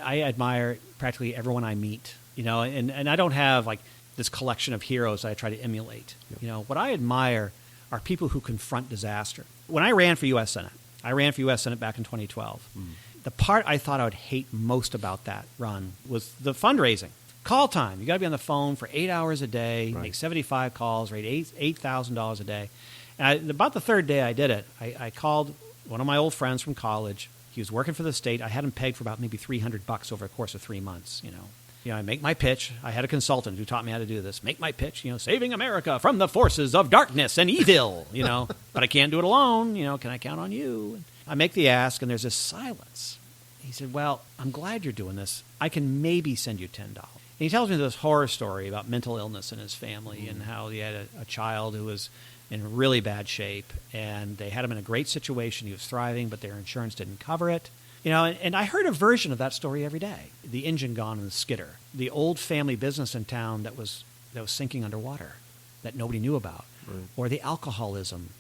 I admire practically everyone I meet, and I don't have like this collection of heroes I try to emulate. Yep. What I admire are people who confront disaster. When I ran for U.S. Senate, back in 2012. The part I thought I would hate most about that run was the fundraising. Call time. You got to be on the phone for 8 hours a day, Right. make 75 calls, rate $8,000 a day. And about the third day I did it, I called one of my old friends from college. He was working for the state. I had him pegged for about maybe $300 over the course of 3 months, I make my pitch. I had a consultant who taught me how to do this. Make my pitch, saving America from the forces of darkness and evil, But I can't do it alone, Can I count on you? I make the ask, and there's this silence. He said, well, I'm glad you're doing this. I can maybe send you $10. And he tells me this horror story about mental illness in his family and how he had a child who was in really bad shape, and they had him in a great situation. He was thriving, but their insurance didn't cover it. And I heard a version of that story every day. The engine gone and the skidder. The old family business in town that was sinking underwater that nobody knew about. Right. Or the alcoholism.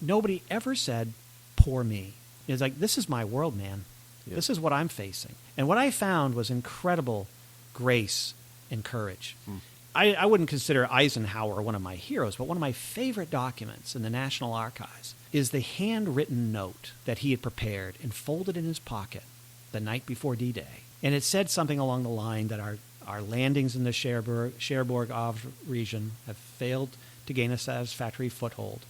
Nobody ever said, poor me. It's like, this is my world, man. Yeah. This is what I'm facing. And what I found was incredible grace and courage. I wouldn't consider Eisenhower one of my heroes, but one of my favorite documents in the National Archives is the handwritten note that he had prepared and folded in his pocket the night before D-Day. And it said something along the line that our landings in the Cherbourg region have failed to gain a satisfactory foothold,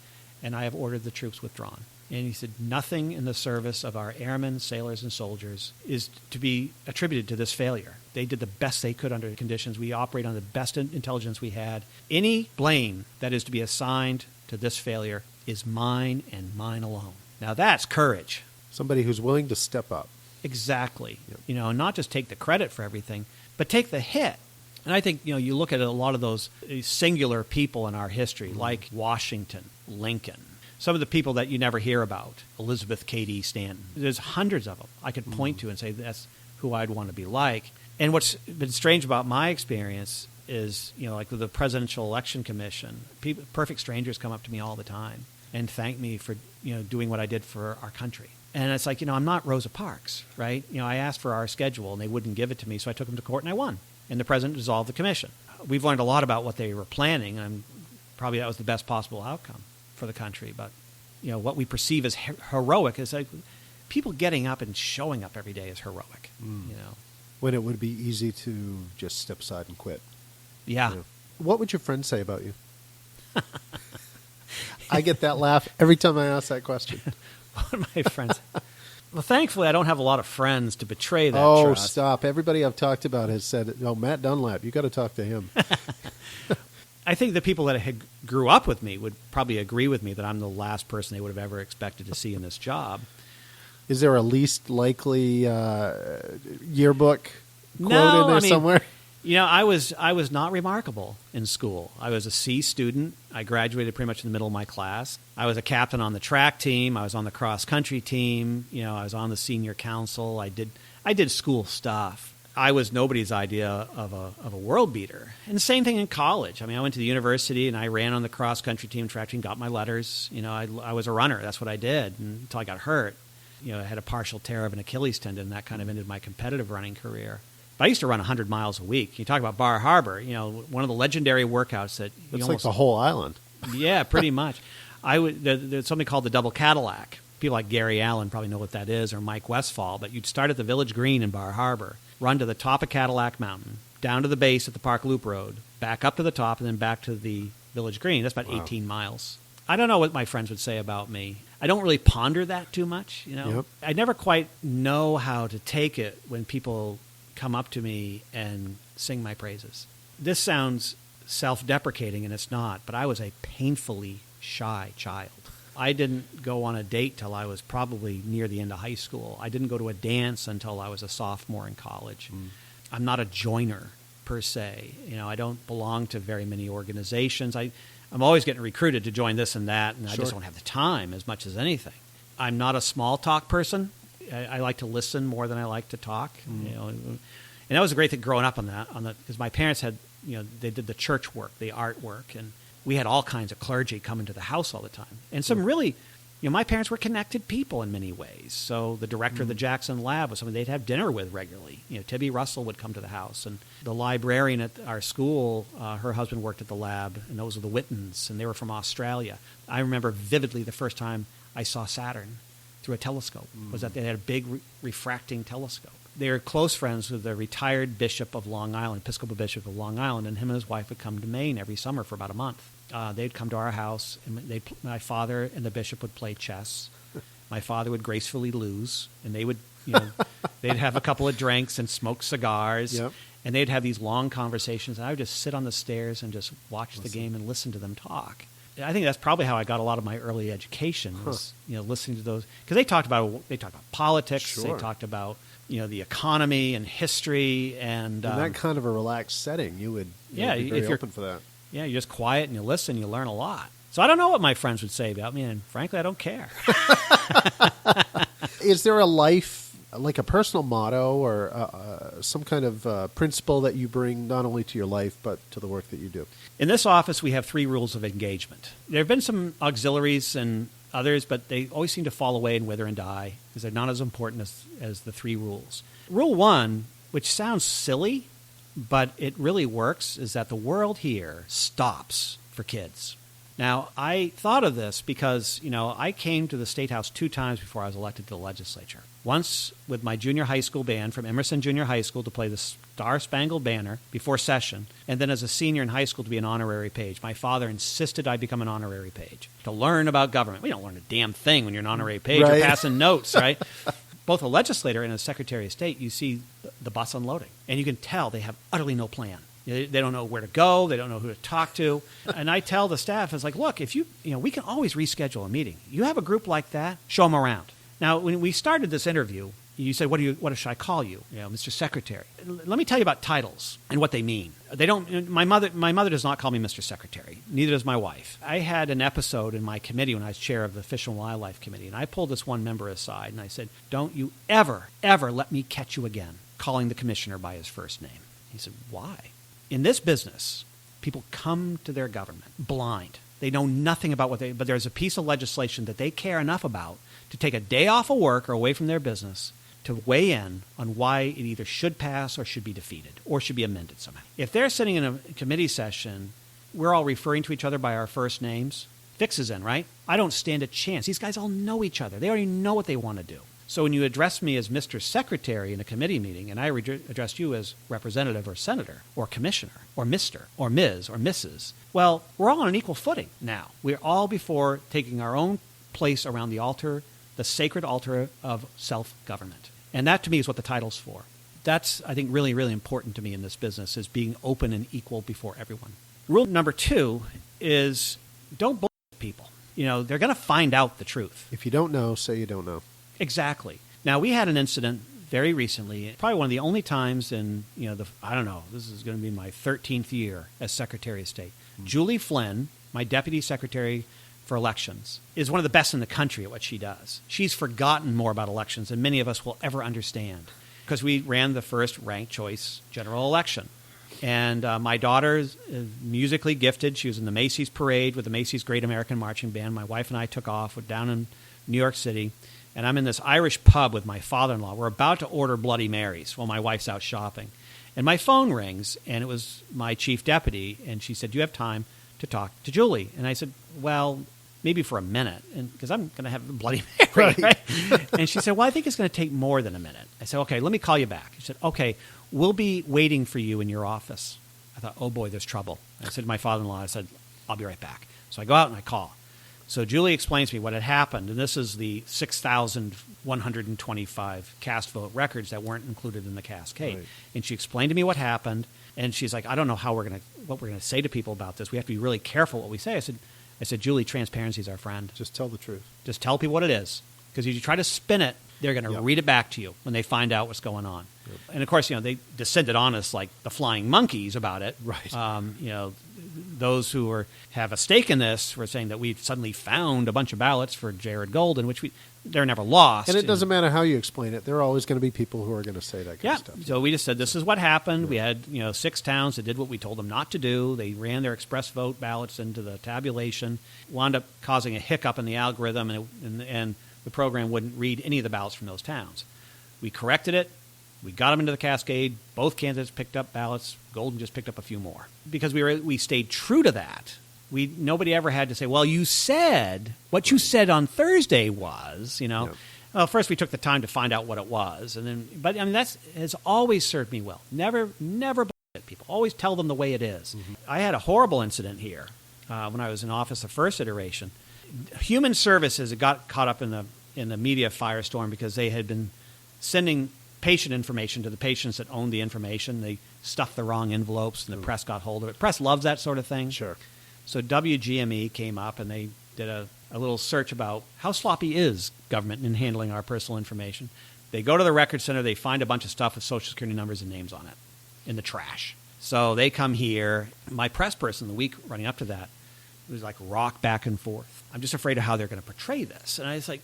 and I have ordered the troops withdrawn. And he said, nothing in the service of our airmen, sailors, and soldiers is to be attributed to this failure. They did the best they could under the conditions. We operate on the best intelligence we had. Any blame that is to be assigned to this failure is mine and mine alone. Now that's courage. Somebody who's willing to step up. Exactly. Yep. Not just take the credit for everything, but take the hit. And I think, you look at a lot of those singular people in our history, like Washington, Lincoln, some of the people that you never hear about, Elizabeth Cady Stanton. There's hundreds of them I could point to and say that's who I'd want to be like. And what's been strange about my experience is, like with the Presidential Election Commission, perfect strangers come up to me all the time and thank me for, doing what I did for our country. And it's like, I'm not Rosa Parks, right? I asked for our schedule and they wouldn't give it to me, so I took them to court and I won. And the president dissolved the commission. We've learned a lot about what they were planning, and probably that was the best possible outcome for the country. But, what we perceive as heroic is like people getting up and showing up every day is heroic, When it would be easy to just step aside and quit. Yeah. What would your friends say about you? I get that laugh every time I ask that question. What are my friends? Well, thankfully, I don't have a lot of friends to betray that trust. Stop. Everybody I've talked about has said, Matt Dunlap, you got to talk to him. I think the people that grew up with me would probably agree with me that I'm the last person they would have ever expected to see in this job. Is there a least likely yearbook quote in there somewhere? I was not remarkable in school. I was a C student. I graduated pretty much in the middle of my class. I was a captain on the track team. I was on the cross country team. I was on the senior council. I did school stuff. I was nobody's idea of a world beater. And the same thing in college. I went to the university and I ran on the cross country team, track team, got my letters. I was a runner. That's what I did until I got hurt. I had a partial tear of an Achilles tendon, and that kind of ended my competitive running career. But I used to run 100 miles a week. You talk about Bar Harbor, one of the legendary workouts that... It's like the whole island. Yeah, pretty much. There's something called the Double Cadillac. People like Gary Allen probably know what that is, or Mike Westfall. But you'd start at the Village Green in Bar Harbor, run to the top of Cadillac Mountain, down to the base at the Park Loop Road, back up to the top, and then back to the Village Green. That's about 18 miles. I don't know what my friends would say about me. I don't really ponder that too much, Yep. I never quite know how to take it when people come up to me and sing my praises. This sounds self-deprecating, and it's not, but I was a painfully shy child. I didn't go on a date till I was probably near the end of high school. I didn't go to a dance until I was a sophomore in college. I'm not a joiner, per se. I don't belong to very many organizations. I'm always getting recruited to join this and that, and I just don't have the time as much as anything. I'm not a small talk person. I like to listen more than I like to talk. And that was a great thing growing up on that, because my parents had, they did the church work, the art work, and we had all kinds of clergy come into the house all the time. And some really, my parents were connected people in many ways. So the director of the Jackson Lab was someone they'd have dinner with regularly. Tibby Russell would come to the house. And the librarian at our school, her husband worked at the lab, and those were the Whittons, and they were from Australia. I remember vividly the first time I saw Saturn through a telescope was that they had a big refracting telescope. they were close friends with the retired bishop of Long Island, Episcopal bishop of Long Island, and him and his wife would come to Maine every summer for about a month. They'd come to our house, and my father and the bishop would play chess. My father would gracefully lose, and they would, they'd have a couple of drinks and smoke cigars, Yep. and they'd have these long conversations, and I would just sit on the stairs and just watch the game and listen to them talk. I think that's probably how I got a lot of my early education was, listening to those, because they talked about politics, Sure. they talked about the economy and history, and In that kind of a relaxed setting, you would be very if you're open for that. you're just quiet and you listen, you learn a lot. So I don't know what my friends would say about me, and frankly, I don't care. Is there a life, like a personal motto or some kind of principle that you bring not only to your life but to the work that you do? In this office, we have 3 rules of engagement. There have been some auxiliaries and others, but they always seem to fall away and wither and die because they're not as important as the 3 rules. Rule 1, which sounds silly, but it really works, is that the world here stops for kids. Now, I thought of this because, I came to the State House 2 times before I was elected to the legislature. Once with my junior high school band from Emerson Junior High School to play the Star-Spangled Banner before session, and then as a senior in high school to be an honorary page. My father insisted I become an honorary page to learn about government. We don't learn a damn thing when you're an honorary page. Right. You're passing notes, right? Both a legislator and a secretary of state, you see the bus unloading, and you can tell they have utterly no plan. They don't know where to go. They don't know who to talk to. And I tell the staff, it's like, look, if we can always reschedule a meeting. You have a group like that, show them around. Now, when we started this interview, you said, what should I call you? Mr. Secretary. Let me tell you about titles and what they mean. They don't. My mother does not call me Mr. Secretary. Neither does my wife. I had an episode in my committee when I was chair of the Fish and Wildlife Committee, and I pulled this one member aside and I said, don't you ever, ever let me catch you again calling the commissioner by his first name. He said, why? In this business, people come to their government blind. They know nothing about but there's a piece of legislation that they care enough about to take a day off of work or away from their business to weigh in on why it either should pass or should be defeated or should be amended somehow. If they're sitting in a committee session, we're all referring to each other by our first names. Fixes in, right? I don't stand a chance. These guys all know each other. They already know what they want to do. So when you address me as Mr. Secretary in a committee meeting, and I address you as representative or senator or commissioner or Mr. or Ms. or Mrs., well, we're all on an equal footing now. We're all before taking our own place around the altar, the sacred altar of self-government. And that, to me, is what the title's for. That's, I think, really, really important to me in this business, is being open and equal before everyone. Rule number 2 is don't bullshit people. They're going to find out the truth. If you don't know, say you don't know. Exactly. Now, we had an incident very recently, probably one of the only times in, I don't know, this is going to be my 13th year as Secretary of State. Julie Flynn, my Deputy Secretary for Elections, is one of the best in the country at what she does. She's forgotten more about elections than many of us will ever understand because we ran the first ranked choice general election. And my daughter is musically gifted. She was in the Macy's parade with the Macy's Great American Marching Band. My wife and I took off. We're down in New York City. And I'm in this Irish pub with my father-in-law. We're about to order Bloody Marys while my wife's out shopping. And my phone rings, and it was my chief deputy. And she said, do you have time to talk to Julie? And I said, well, maybe for a minute, because I'm going to have a Bloody Mary, right? And she said, well, I think it's going to take more than a minute. I said, okay, let me call you back. She said, okay, we'll be waiting for you in your office. I thought, oh, boy, there's trouble. And I said to my father-in-law, I said, I'll be right back. So I go out and I call. So Julie explains to me what had happened, and this is the 6,125 cast vote records that weren't included in the cascade. Right. And she explained to me what happened, and she's like, I don't know what we're going to say to people about this. We have to be really careful what we say. I said, Julie, transparency is our friend. Just tell the truth. Just tell people what it is, because if you try to spin it, they're going to read it back to you when they find out what's going on. Yep. And of course, they descended on us like the flying monkeys about it. Right. Those who have a stake in this were saying that we suddenly found a bunch of ballots for Jared Golden, which they're never lost. And it doesn't matter how you explain it. There are always going to be people who are going to say that kind of stuff. So we just said, this is what happened. We had 6 towns that did what we told them not to do. They ran their express vote ballots into the tabulation, wound up causing a hiccup in the algorithm, and the program wouldn't read any of the ballots from those towns. We corrected it. We got them into the cascade. Both candidates picked up ballots. Golden just picked up a few more. Because we stayed true to that. Nobody ever had to say, well, you said, what you said on Thursday was, Yep. Well, first we took the time to find out what it was, but I mean that has always served me well. Never bullshit people. Always tell them the way it is. Mm-hmm. I had a horrible incident here when I was in office the first iteration. Human Services got caught up in the media firestorm because they had been sending patient information to the patients that owned the information. They stuffed the wrong envelopes, and the press got hold of it. Press loves that sort of thing. Sure. So WGME came up, and they did a little search about how sloppy is government in handling our personal information. They go to the record center. They find a bunch of stuff with Social Security numbers and names on it in the trash. So they come here. My press person, the week running up to that, it was like rock back and forth. I'm just afraid of how they're going to portray this. And I was like,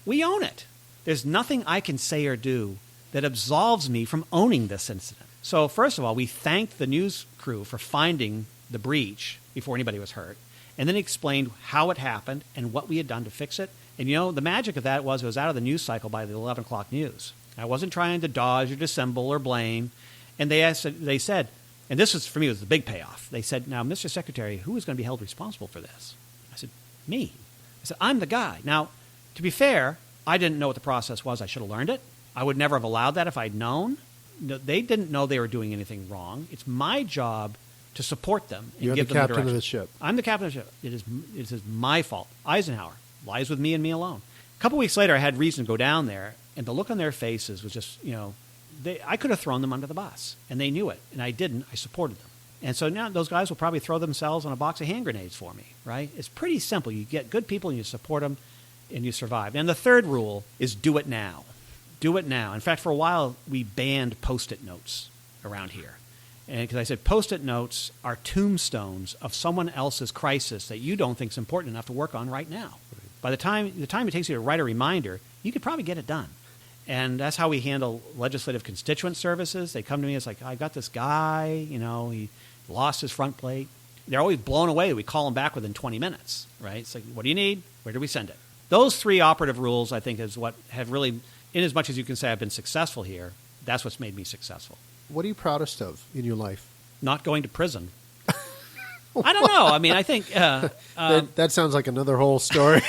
we own it. There's nothing I can say or do that absolves me from owning this incident. So first of all, we thanked the news crew for finding the breach before anybody was hurt, and then explained how it happened and what we had done to fix it. And, the magic of that was it was out of the news cycle by the 11 o'clock news. I wasn't trying to dodge or dissemble or blame. And they said, and this was, for me, was the big payoff. They said, now, Mr. Secretary, who is going to be held responsible for this? I said, me. I said, I'm the guy. Now, to be fair, I didn't know what the process was. I should have learned it. I would never have allowed that if I'd known. No, they didn't know they were doing anything wrong. It's my job to support them and give them direction. You're the captain of the ship. I'm the captain of the ship. It is my fault. Eisenhower lies with me and me alone. A couple weeks later, I had reason to go down there, and the look on their faces was just, I could have thrown them under the bus, and they knew it, and I didn't. I supported them. And so now those guys will probably throw themselves on a box of hand grenades for me, right? It's pretty simple. You get good people, and you support them, and you survive. And the third rule is do it now. Do it now. In fact, for a while, we banned Post-it notes around here. And because I said Post-it notes are tombstones of someone else's crisis that you don't think is important enough to work on right now. By the time it takes you to write a reminder, you could probably get it done. And that's how we handle legislative constituent services. They come to me, it's like, I got this guy, he lost his front plate. They're always blown away that we call them back within 20 minutes, right? It's like, what do you need? Where do we send it? Those three operative rules, I think, is what have really, in as much as you can say I've been successful here, that's what's made me successful. What are you proudest of in your life? Not going to prison. I don't know. I mean, I think... that sounds like another whole story.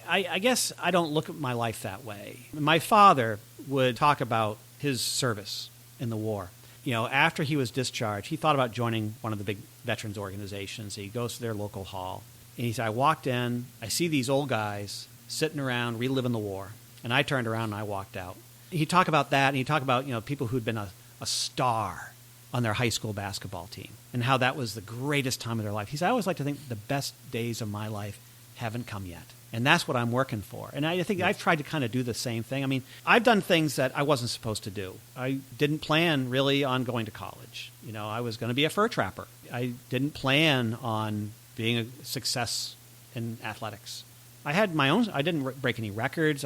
I guess I don't look at my life that way. My father would talk about his service in the war. After he was discharged, he thought about joining one of the big veterans organizations. He goes to their local hall. And he said, I walked in, I see these old guys sitting around reliving the war. And I turned around and I walked out. He'd talk about that, and he'd talk about people who'd been a star on their high school basketball team and how that was the greatest time of their life. He said, I always like to think the best days of my life haven't come yet. And that's what I'm working for. And I think I've tried to kind of do the same thing. I mean, I've done things that I wasn't supposed to do. I didn't plan really on going to college. I was going to be a fur trapper. I didn't plan on being a success in athletics. I had my own. I didn't break any records.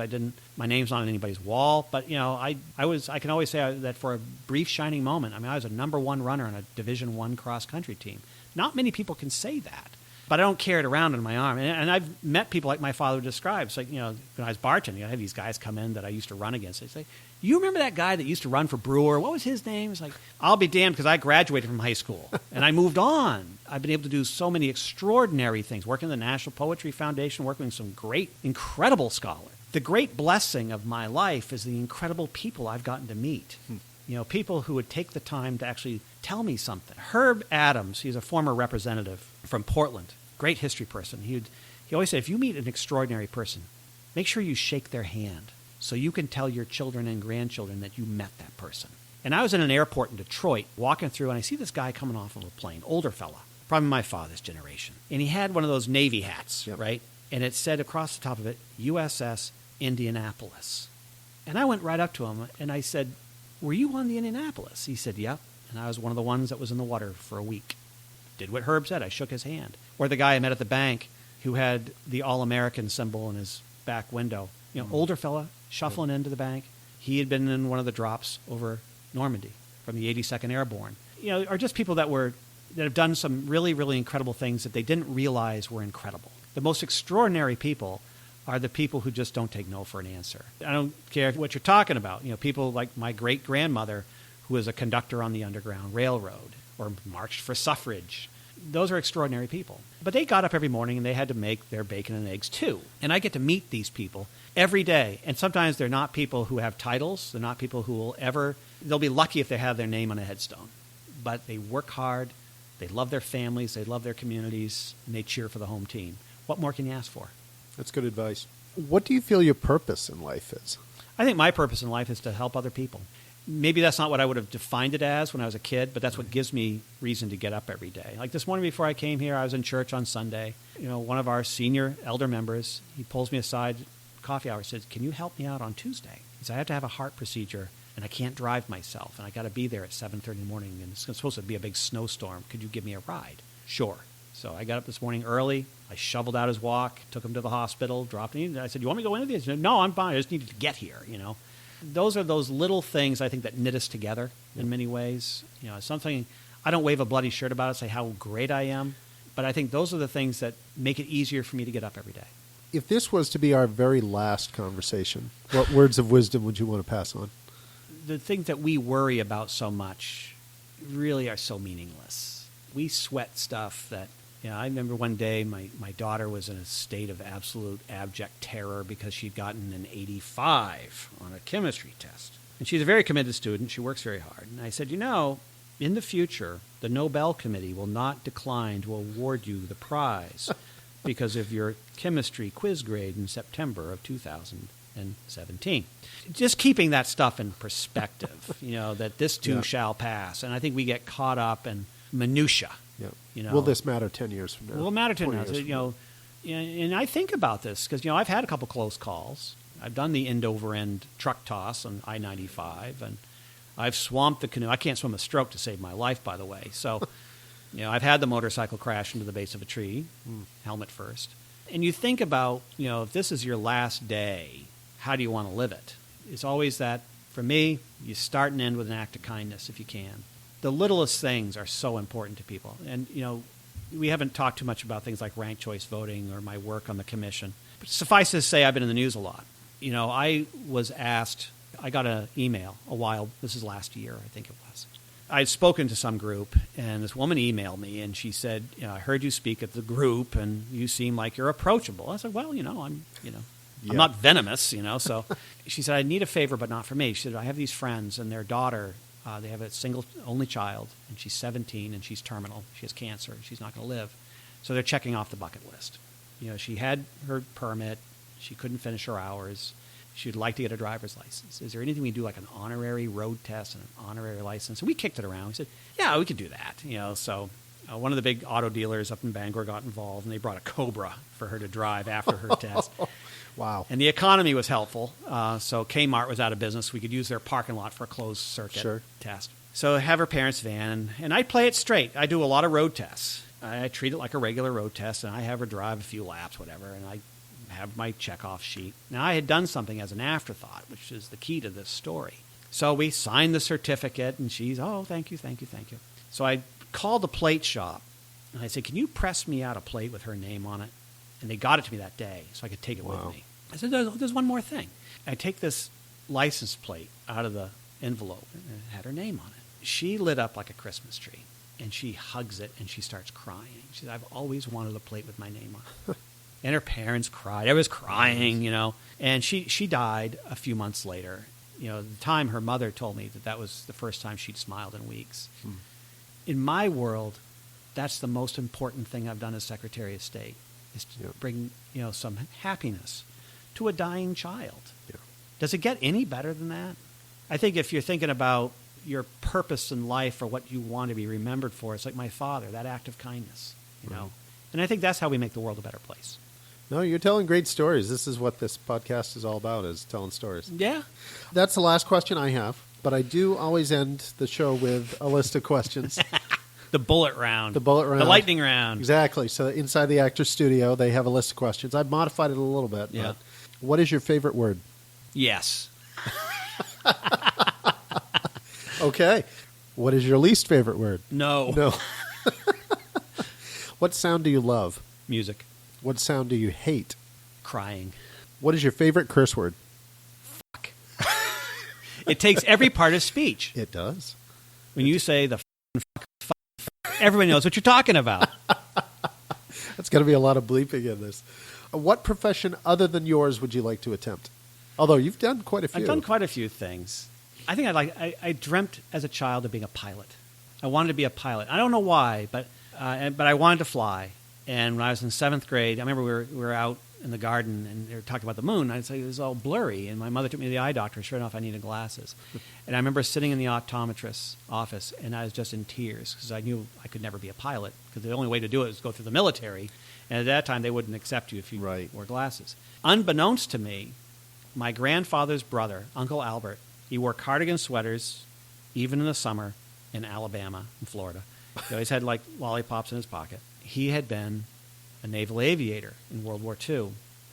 My name's not on anybody's wall. But I can always say that for a brief shining moment. I mean, I was a number one runner on a Division I cross country team. Not many people can say that. But I don't carry it around in my arm. And I've met people like my father describes. Like, when I was bartending, I had these guys come in that I used to run against. They say, you remember that guy that used to run for Brewer? What was his name? It's like, I'll be damned, because I graduated from high school. And I moved on. I've been able to do so many extraordinary things. Working in the National Poetry Foundation, working with some great, incredible scholars. The great blessing of my life is the incredible people I've gotten to meet. People who would take the time to actually tell me something. Herb Adams, he's a former representative from Portland. Great history person. He always said, if you meet an extraordinary person, make sure you shake their hand so you can tell your children and grandchildren that you met that person. And I was in an airport in Detroit walking through, and I see this guy coming off of a plane, older fella, probably my father's generation. And he had one of those Navy hats, right? And it said across the top of it, USS Indianapolis. And I went right up to him, and I said, were you on the Indianapolis? He said, yep. And I was one of the ones that was in the water for a week. Did what Herb said. I shook his hand. Or the guy I met at the bank who had the All-American symbol in his back window. Older fella, shuffling into the bank. He had been in one of the drops over Normandy from the 82nd Airborne. Are just people that have done some really, really incredible things that they didn't realize were incredible. The most extraordinary people are the people who just don't take no for an answer. I don't care what you're talking about. People like my great-grandmother, who was a conductor on the Underground Railroad or marched for suffrage. those are extraordinary people. But they got up every morning and they had to make their bacon and eggs too. And I get to meet these people every day. And sometimes they're not people who have titles. They're not people who will ever, they'll be lucky if they have their name on a headstone. But they work hard. They love their families. They love their communities. And they cheer for the home team. What more can you ask for? That's good advice. What do you feel your purpose in life is? I think my purpose in life is to help other people. Maybe that's not what I would have defined it as when I was a kid, but that's what gives me reason to get up every day. Like this morning before I came here, I was in church on Sunday. You know, one of our senior elder members, he pulls me aside, coffee hour, says, "Can you help me out on Tuesday?" He said, "I have to have a heart procedure, and I can't drive myself, and I got to be there at 7:30 in the morning, and it's supposed to be a big snowstorm. Could you give me a ride?" Sure. So I got up this morning early. I shoveled out his walk, took him to the hospital, dropped him. I said, "You want me to go into this?" He said, "No, I'm fine. I just needed to get here, you know." Those are those little things, I think, that knit us together in many ways. You know, something, I don't wave a bloody shirt about it, say how great I am, but I think those are the things that make it easier for me to get up every day. If this was to be our very last conversation, what words of wisdom would you want to pass on? The things that we worry about so much really are so meaningless. We sweat stuff that, you know, I remember one day my daughter was in a state of absolute abject terror because she'd gotten an 85 on a chemistry test. And she's a very committed student. She works very hard. And I said, you know, in the future, the Nobel Committee will not decline to award you the prize because of your chemistry quiz grade in September of 2017. Just keeping that stuff in perspective, you know, that this too shall pass. And I think we get caught up in minutia. Yeah. You know, will this matter 10 years from now? Will it matter 10 years? from You know, and I think about this because, you know, I've had a couple close calls. I've done the end-over-end truck toss on I-95, and I've swamped the canoe. I can't swim a stroke to save my life, by the way. So, you know, I've had the motorcycle crash into the base of a tree, helmet first. And you think about, you know, if this is your last day, how do you want to live it? It's always that, for me, you start and end with an act of kindness if you can. The littlest things are so important to people. And, you know, we haven't talked too much about things like ranked choice voting or my work on the commission. But suffice to say, I've been in the news a lot. You know, I was asked, I got an email this is last year, I think it was. I'd spoken to some group, and this woman emailed me, and she said, you know, "I heard you speak at the group, and you seem like you're approachable." I said, "Well, you know, I'm not venomous, you know." So she said, "I need a favor, but not for me." She said, "I have these friends, and their daughter, they have a single only child, and she's 17, and she's terminal. She has cancer, and she's not going to live. So they're checking off the bucket list. You know, she had her permit. She couldn't finish her hours. She'd like to get a driver's license. Is there anything we do, like an honorary road test and an honorary license?" And we kicked it around. We said, "Yeah, we could do that." You know, so one of the big auto dealers up in Bangor got involved, and they brought a Cobra for her to drive after her test. Wow. And the economy was helpful. So Kmart was out of business. We could use their parking lot for a closed circuit test. So I have her parents' van, and I play it straight. I do a lot of road tests. I treat it like a regular road test, and I have her drive a few laps, whatever, and I have my checkoff sheet. Now, I had done something as an afterthought, which is the key to this story. So we signed the certificate, and she's, "Oh, thank you, thank you, thank you." So I called the plate shop, and I said, "Can you press me out a plate with her name on it?" And they got it to me that day, so I could take it with me. I said, there's one more thing. I take this license plate out of the envelope, and it had her name on it. She lit up like a Christmas tree, and she hugs it, and she starts crying. She said, "I've always wanted a plate with my name on it." And her parents cried. I was crying, you know. And she died a few months later. You know, at the time, her mother told me that was the first time she'd smiled in weeks. In my world, that's the most important thing I've done as Secretary of State, is to bring, you know, some happiness to a dying child. Yeah. Does it get any better than that? I think if you're thinking about your purpose in life or what you want to be remembered for, it's like my father, that act of kindness, you know. And I think that's how we make the world a better place. No, you're telling great stories. This is what this podcast is all about, is telling stories. Yeah. That's the last question I have, but I do always end the show with a list of questions. The bullet round. The bullet round. The lightning round. Exactly. So inside the Actors Studio, they have a list of questions. I've modified it a little bit. Yeah. But what is your favorite word? Yes. Okay. What is your least favorite word? No. No. What sound do you love? Music. What sound do you hate? Crying. What is your favorite curse word? Fuck. It takes every part of speech. It does. When you say the fuck, Everybody knows what you're talking about. That's going to be a lot of bleeping in this. What profession other than yours would you like to attempt? Although you've done quite a few. I've done quite a few things. I think I dreamt as a child of being a pilot. I wanted to be a pilot. I don't know why, but I wanted to fly. And when I was in 7th grade, I remember we were out in the garden and they were talking about the moon. I'd say it was all blurry, and my mother took me to the eye doctor. Sure enough, I needed glasses. And I remember sitting in the optometrist's office, and I was just in tears because I knew I could never be a pilot because the only way to do it was go through the military. And at that time, they wouldn't accept you if you wore glasses. Unbeknownst to me, my grandfather's brother, Uncle Albert, he wore cardigan sweaters, even in the summer, in Alabama and Florida. He always had, like, lollipops in his pocket. He had been a naval aviator in World War II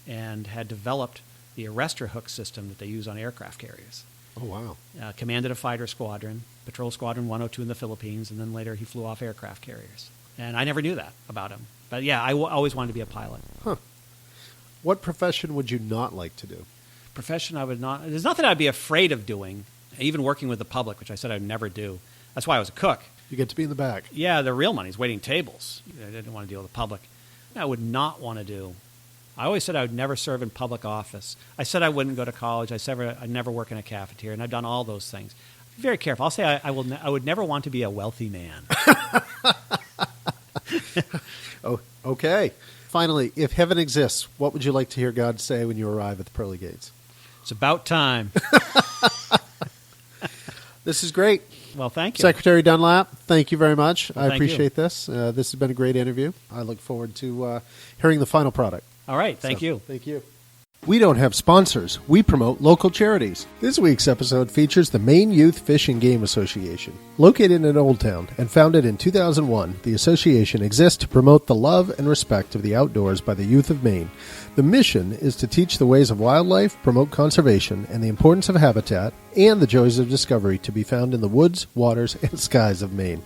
and had developed the arrestor hook system that they use on aircraft carriers. Oh, wow. Commanded a fighter squadron, Patrol Squadron 102 in the Philippines, and then later he flew off aircraft carriers. And I never knew that about him. But, yeah, I always wanted to be a pilot. Huh. What profession would you not like to do? Profession I would not... There's nothing I'd be afraid of doing, even working with the public, which I said I'd never do. That's why I was a cook. You get to be in the back. Yeah, the real money's waiting tables. I didn't want to deal with the public. I would not want to do. I always said I would never serve in public office. I said I wouldn't go to college. I said I'd never work in a cafeteria, and I've done all those things. Be very careful. I'll say I would never want to be a wealthy man. Oh, okay. Finally, if heaven exists, what would you like to hear God say when you arrive at the pearly gates? It's about time. This is great. Well, thank you. Secretary Dunlap, thank you very much. Well, I thank appreciate you. this. This has been a great interview. I look forward to hearing the final product. All right. Thank you. Thank you. We don't have sponsors. We promote local charities. This week's episode features the Maine Youth Fish and Game Association. Located in Old Town and founded in 2001, the association exists to promote the love and respect of the outdoors by the youth of Maine. The mission is to teach the ways of wildlife, promote conservation, and the importance of habitat, and the joys of discovery to be found in the woods, waters, and skies of Maine.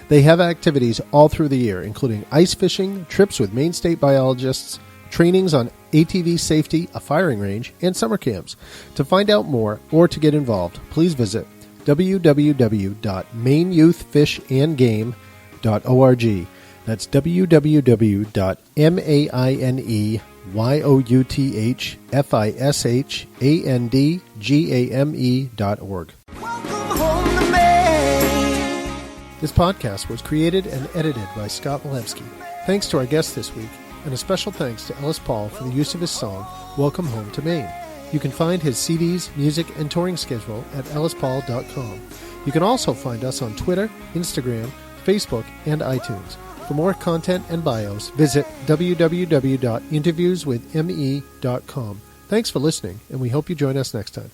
They have activities all through the year, including ice fishing, trips with Maine State biologists, trainings on ATV safety, a firing range, and summer camps. To find out more or to get involved, please visit www.maineyouthfishandgame.org. That's www.maineyouthfishandgame.org. Welcome home to Maine. This podcast was created and edited by Scott Walewski. Thanks to our guest this week, and a special thanks to Ellis Paul for the use of his song, Welcome Home to Maine. You can find his CDs, music, and touring schedule at ellispaul.com. You can also find us on Twitter, Instagram, Facebook, and iTunes. For more content and bios, visit www.interviewswithme.com. Thanks for listening, and we hope you join us next time.